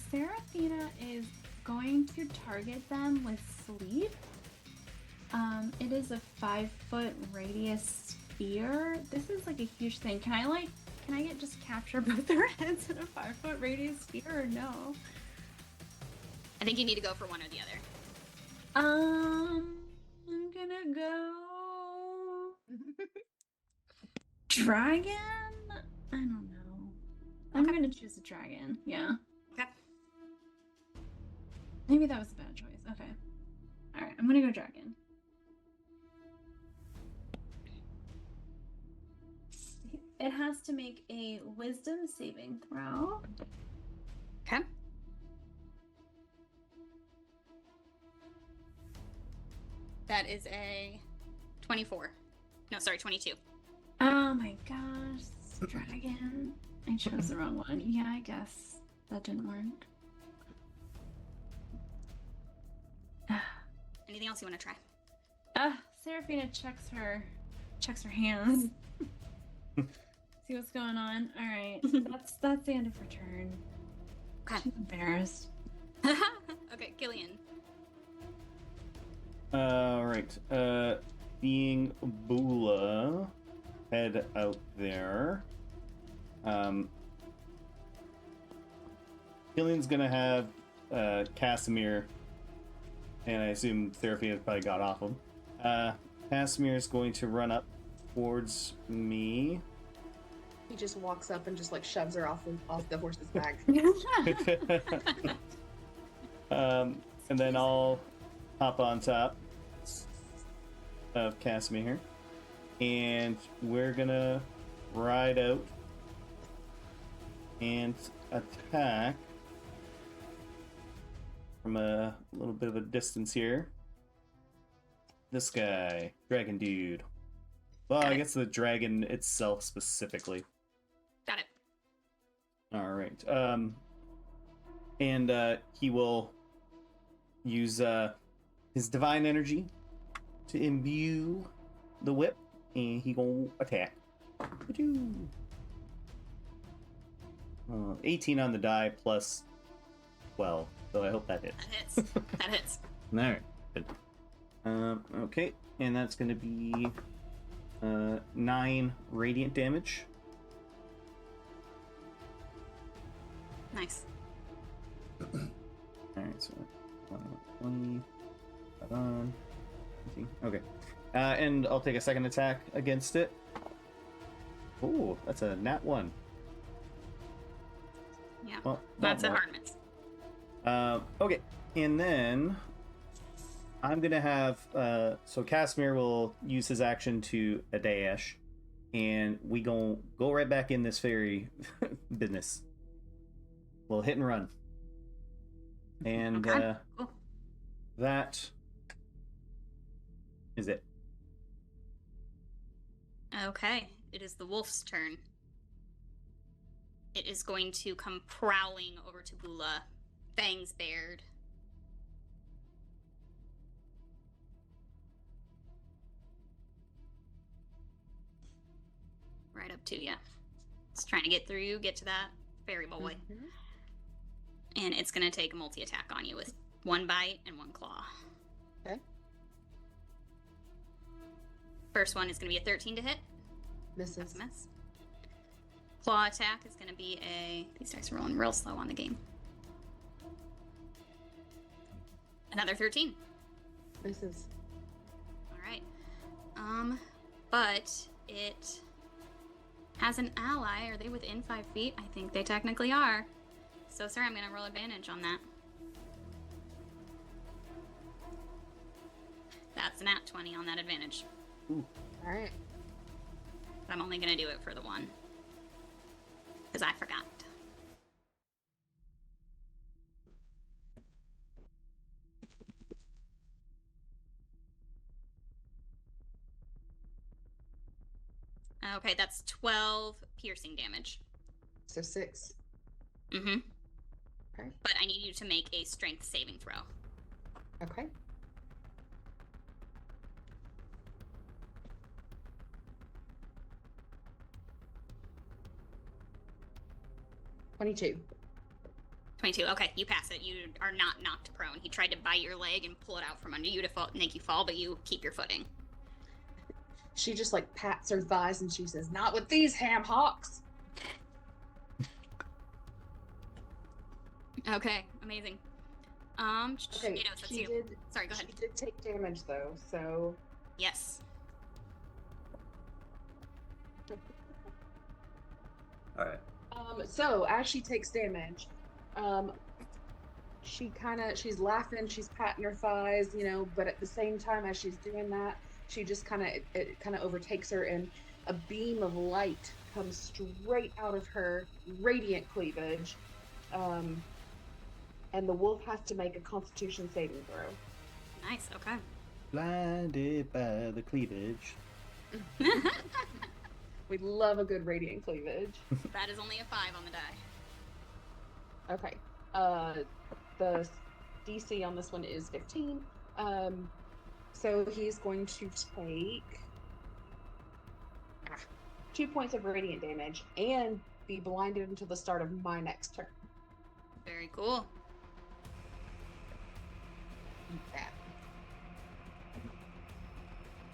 B: Seraphina is going to target them with sleep. It is a 5-foot radius sphere. This is like a huge thing. Can I like Can I just capture both their heads in a 5-foot radius sphere or no?
A: I think you need to go for one or the other.
B: I'm gonna go dragon. I don't know. I'm gonna choose a dragon. Yeah.
A: Okay.
B: Maybe that was a bad choice. Okay. All right. I'm gonna go dragon. It has to make a wisdom saving throw.
A: Okay. That is a 24. No, sorry, 22.
B: Oh my gosh, dragon. I chose the wrong one. Yeah, I guess that didn't work.
A: Anything else you want to try?
B: Seraphina checks her hands. See what's going on. All right, that's the end of her turn.
A: Okay.
B: She's embarrassed.
A: Okay, Killian.
E: Alright. Being Bula, head out there. Killian's gonna have Casimir, and I assume Seraphina's probably got off him. Casimir's going to run up towards me.
D: He just walks up and just like shoves her off the horse's back.
E: And then I'll hop on top of Casimir, and we're gonna ride out and attack from a little bit of a distance here. This guy, dragon dude. Well, I guess the dragon itself specifically.
A: Got it.
E: All right. And he will use his divine energy to imbue the whip, and he gonna attack. 18 on the die plus 12, so I hope that hits.
A: That hits. That hits.
E: All right. Good. Okay, and that's gonna be 9 radiant damage.
A: Nice.
E: Alright, so 20. On. Okay. And I'll take a second attack against it. Oh, that's a nat 1.
A: Yeah.
E: Well,
A: That's a
E: not
A: hard miss.
E: okay, and then I'm gonna have so Casimir will use his action to a dash, and we gonna go right back in this fairy business. We'll hit and run, and
A: Okay. Cool.
E: that is it.
A: Okay, it is the wolf's turn. It is going to come prowling over to Bula, fangs bared. Right up to you. It's trying to get through you, get to that fairy boy.
D: Mhm.
A: And it's going to take a multi-attack on you with 1 bite and 1 claw.
D: Okay.
A: First one is going to be a 13 to hit. That's
D: Misses.
A: a miss. Claw attack is going to be a... These dice are rolling real slow on the game. Another 13.
D: Misses.
A: All right. But it has an ally. Are they within 5 feet? I think they technically are. So, sir, I'm going to roll advantage on that. That's an at 20 on that advantage.
D: All right.
A: But I'm only going to do it for the one. Because I forgot. Okay, that's 12 piercing damage.
D: So 6.
A: Mm-hmm.
D: Okay.
A: But I need you to make a strength saving throw.
D: Okay. $22.
A: 22. Okay, you pass it. You are not knocked prone. He tried to bite your leg and pull it out from under you to make you fall, but you keep your footing.
D: She just like pats her thighs and she says, "Not with these ham hocks."
A: Okay, amazing.
D: Okay,
A: Eidos, that's
D: she
A: you.
D: did.
A: Sorry, go ahead.
D: She did take damage though, so
A: Yes.
F: All right.
D: So as she takes damage, um, she's laughing, she's patting her thighs, but at the same time as she's doing that, she just it kind of overtakes her, and a beam of light comes straight out of her radiant cleavage, and the wolf has to make a Constitution saving throw.
A: Nice. Okay.
E: Blinded by the cleavage.
D: We love a good radiant cleavage.
A: That is only a 5 on the die.
D: Okay. The DC on this one is 15. So he's going to take 2 points of radiant damage and be blinded until the start of my next turn.
A: Very cool.
D: Yeah.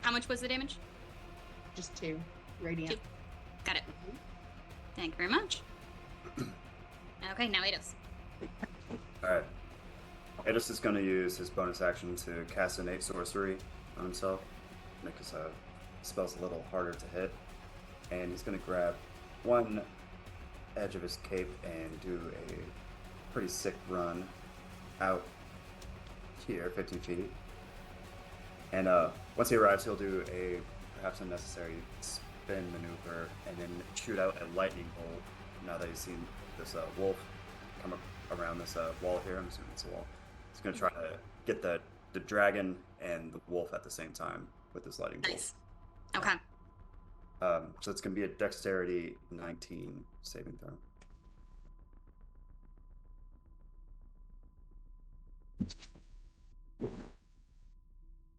A: How much was the damage?
D: Just 2 radiant.
A: 2. Got it. Thank you very much. Okay, now Eidos.
F: Alright. Eidos is going to use his bonus action to cast innate sorcery on himself. Make his spells a little harder to hit. And he's going to grab one edge of his cape and do a pretty sick run out here, 15 feet. And once he arrives, he'll do a perhaps unnecessary spin maneuver and then shoot out a lightning bolt. Now that he's seen this wolf come around this wall here, I'm assuming it's a wall. He's going to try to get the dragon and the wolf at the same time with this lightning bolt.
A: Nice. Okay.
F: So it's going to be a dexterity 19 saving throw.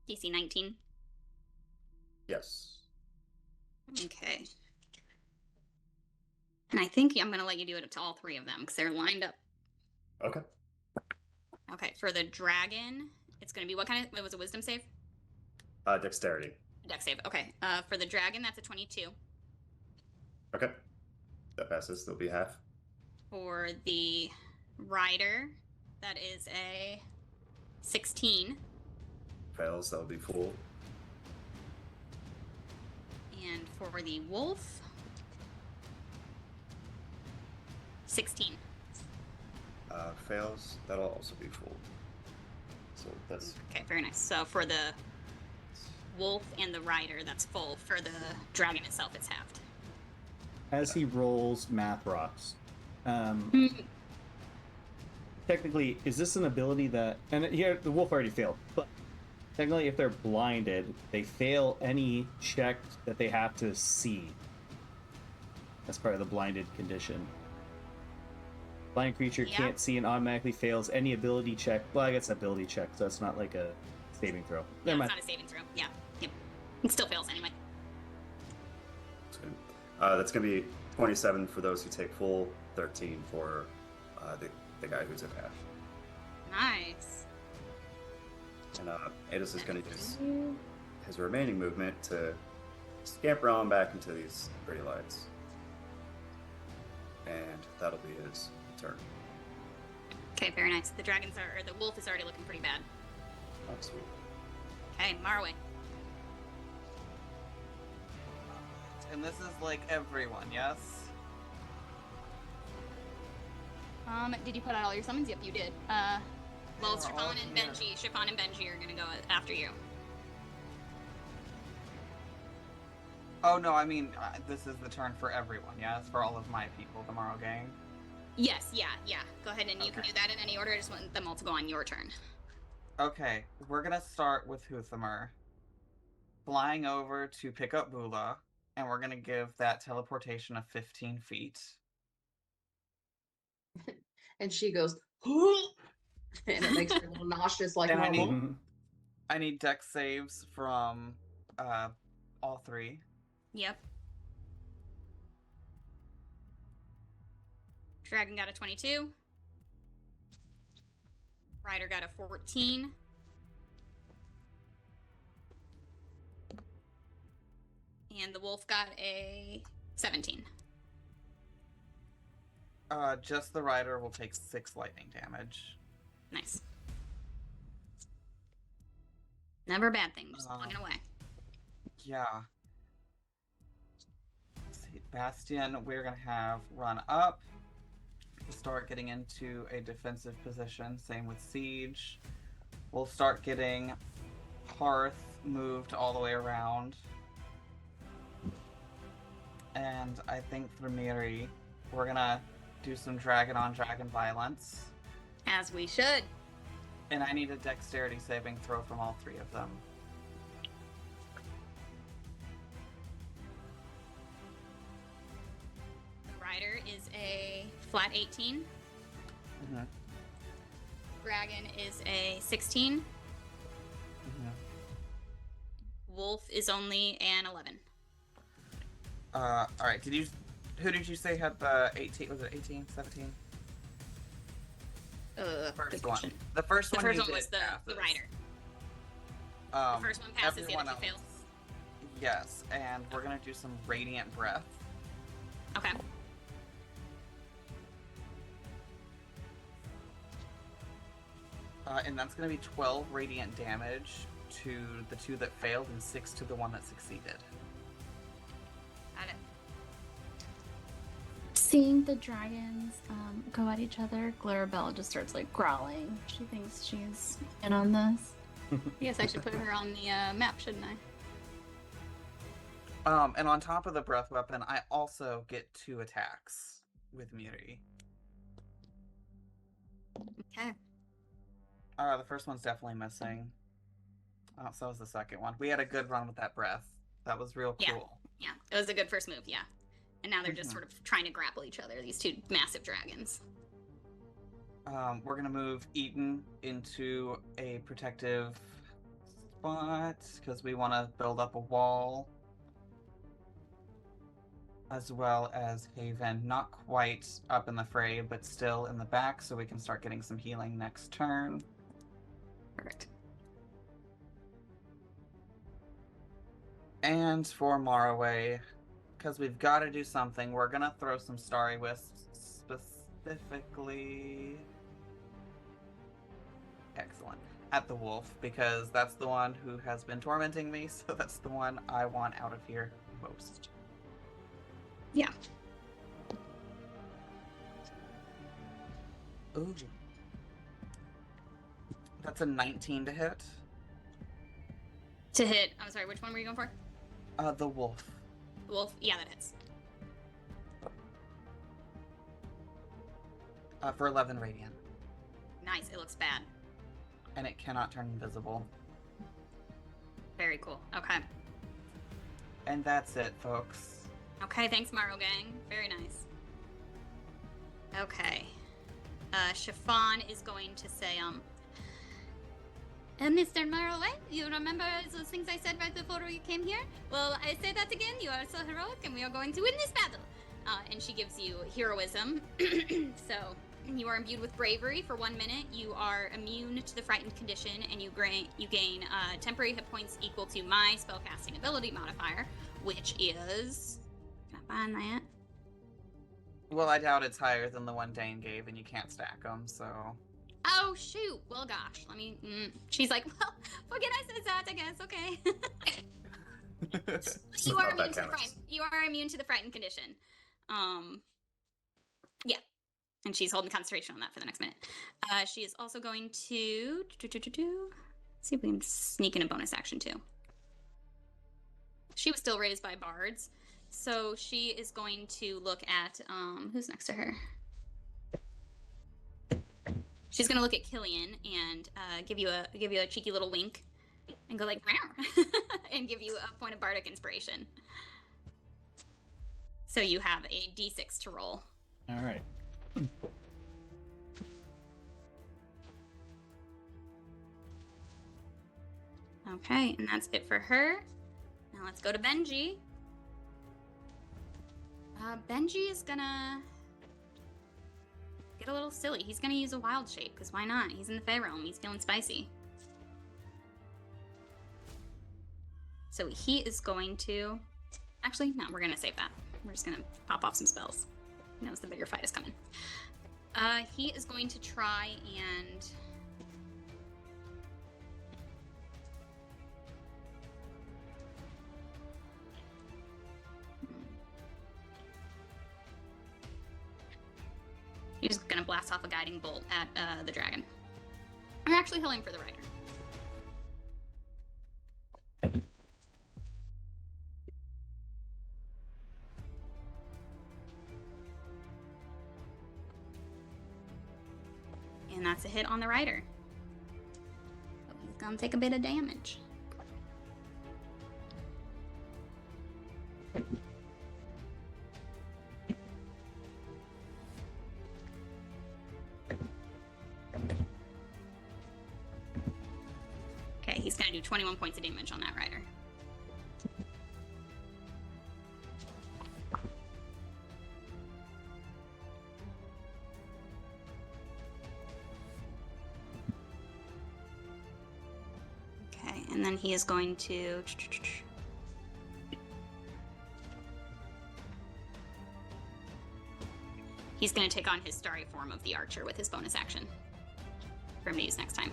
A: DC 19.
F: Yes.
A: Okay. And I think I'm going to let you do it to all 3 of them because they're lined up.
F: Okay.
A: Okay, for the dragon, it's going to be what kind of, it was a wisdom save?
F: Dexterity.
A: Dex save. Okay. For the dragon, that's a 22.
F: Okay. That passes. There'll be half.
A: For the rider, that is a 16.
F: Fails. That'll be full.
A: And for the wolf, 16.
F: Fails. That'll also be full. So that's
A: Okay, very nice. So for the wolf and the rider, that's full. For the dragon itself, it's halved.
E: As he rolls math rocks, technically, is this an ability that... And here, the wolf already failed, but technically, if they're blinded, they fail any check that they have to see. That's part of the blinded condition. Blind creature
A: Yeah.
E: can't see and automatically fails any ability check. Well, I guess ability check, so it's not like a saving throw.
A: Yeah,
E: Never
A: it's
E: mind.
A: not a saving throw. Yeah. Yep. It still fails anyway.
F: good. That's going to be 27 for those who take full, 13 for the guy who took half.
A: Nice.
F: And Adis is going to use his remaining movement to scamper on back into these pretty lights. And that'll be his turn.
A: Okay, very nice. The dragons are, or the wolf is already looking pretty bad.
F: Oh, sweet.
A: Okay, Marway.
C: And this is like everyone, yes?
A: Did you put out all your summons? Yep, you did. Well,
C: They're all
A: Chiffon and
C: here.
A: Benji. Chiffon and Benji are gonna go after you.
C: Oh no, I mean, this is the turn for everyone, yes? For all of my people, the Morrow Gang.
A: Yes, yeah. Go ahead and you can
C: Okay.
A: do that in any order. I just want them all to go on your turn.
C: Okay, we're gonna start with Huthamer. Flying over to pick up Bula, and we're gonna give that teleportation of 15 feet.
D: And she goes, and it makes her a little nauseous like
C: And I
D: normal.
C: need- I need dex saves from all 3.
A: Yep. Dragon got a 22. Rider got a 14. And the wolf got a 17.
C: Just the rider will take 6 lightning damage.
A: Nice. Never a bad thing. Just plugging away.
C: Yeah. Let's see, Bastion, we're gonna have run up. Start getting into a defensive position. Same with Siege. We'll start getting Hearth moved all the way around. And I think for Miri, we're gonna do some dragon on dragon violence.
A: As we should.
C: And I need a dexterity saving throw from all 3 of them.
A: The rider is a flat 18.
C: Mm-hmm.
A: Dragon is a 16.
C: Mm-hmm.
A: Wolf is only an 11.
C: Alright, who did you say had the 18? Was it 18, 17?
A: Good
C: First
A: question.
C: one. The first one,
A: one
C: you
A: was
C: did
A: the
C: passes.
A: rider. The first one passes, the
C: everyone
A: other two
C: else-
A: fails.
C: Yes, and we're gonna do some radiant breath.
A: Okay.
C: And that's gonna be 12 radiant damage to the 2 that failed and 6 to the 1 that succeeded.
A: Got it.
B: Seeing the dragons go at each other, Clarabelle just starts like growling. She thinks she's in on this.
A: I guess I should put her on the map, shouldn't I?
C: And on top of the breath weapon, I also get 2 attacks with Miri.
A: Okay.
C: The first one's definitely missing. So was the second one. We had a good run with that breath. That was real cool.
A: Yeah, it was a good first move, yeah. And now they're just
C: Mhm.
A: sort of trying to grapple each other, these 2 massive dragons.
C: We're gonna move Eaton into a protective spot because we want to build up a wall, as well as Haven, not quite up in the fray, but still in the back, so we can start getting some healing next turn.
A: Perfect.
C: And for Maraway, because we've got to do something, we're gonna throw some Starry Wisps specifically. Excellent. At the wolf, because that's the one who has been tormenting me, so that's the one I want out of here most.
A: Yeah.
C: Ooh. That's a 19 to hit.
A: To hit, I'm sorry, which one were you going for?
C: The wolf.
A: Wolf? Yeah, that hits.
C: For 11 radiant.
A: Nice, it looks bad.
C: And it cannot turn invisible.
A: Very cool. Okay.
C: And that's it, folks.
A: Okay, thanks, Maro Gang. Very nice. Okay. Chiffon is going to say, Mr. Maroway, you remember those things I said right before you came here? Well, I say that again. You are so heroic, and we are going to win this battle. And she gives you heroism. So, you are imbued with bravery for 1 minute. You are immune to the frightened condition, and you gain temporary hit points equal to my spellcasting ability modifier, which is... Can I find that?
C: Well, I doubt it's higher than the one Dane gave, and you can't stack them, so...
A: Oh, shoot. Well, gosh. Let me... She's like, well, forget I said that, I guess. Okay. You are immune to the frightened condition. Yeah. And she's holding concentration on that for the next minute. She is also going to... See if we can sneak in a bonus action, too. She was still raised by bards. So she is going to look at... who's next to her? She's gonna look at Killian and give you a cheeky little wink, and go like, "Meow," and give you a point of bardic inspiration. So you have a d6 to roll.
E: All right.
A: Okay, and that's it for her. Now let's go to Benji. Benji is gonna get a little silly. He's gonna use a wild shape, because why not? He's in the Fey realm. He's feeling spicy. So he is going to... Actually, no, we're gonna save that. We're just gonna pop off some spells. He knows the bigger fight is coming. He is going to try and... He's gonna blast off a guiding bolt at the dragon. Or actually, he'll aim for the rider. And that's a hit on the rider. So he's gonna take a bit of damage. Okay, he's gonna do 21 points of damage on that rider. Okay, and then he is going to... He's going to take on his starry form of the archer with his bonus action for him to use next time.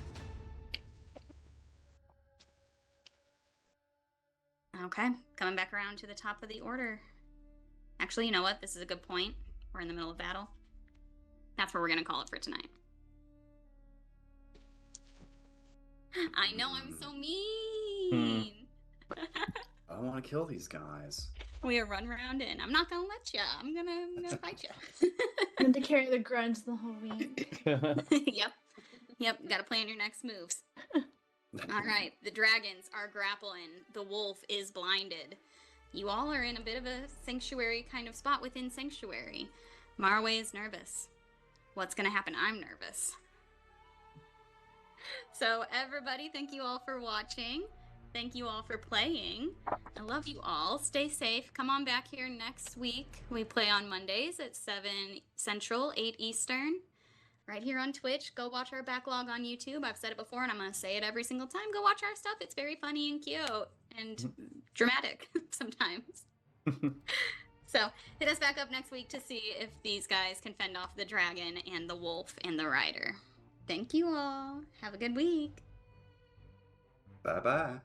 A: Okay, coming back around to the top of the order. Actually, you know what? This is a good point. We're in the middle of battle. That's where we're going to call it for tonight. I know, I'm so mean.
F: I don't want to kill these guys.
A: We run around in. I'm not gonna let you. I'm gonna fight you.
B: I'm going to carry the grudge the whole week.
A: Yep. Gotta plan your next moves. All right, the dragons are grappling. The wolf is blinded. You all are in a bit of a sanctuary kind of spot within sanctuary. Marway is nervous. What's gonna happen? I'm nervous. So everybody, thank you all for watching. Thank you all for playing. I love you all. Stay safe. Come on back here next week. We play on Mondays at 7 Central, 8 Eastern. Right here on Twitch. Go watch our backlog on YouTube. I've said it before and I'm going to say it every single time. Go watch our stuff. It's very funny and cute and dramatic sometimes. So hit us back up next week to see if these guys can fend off the dragon and the wolf and the rider. Thank you all. Have a good week.
F: Bye-bye.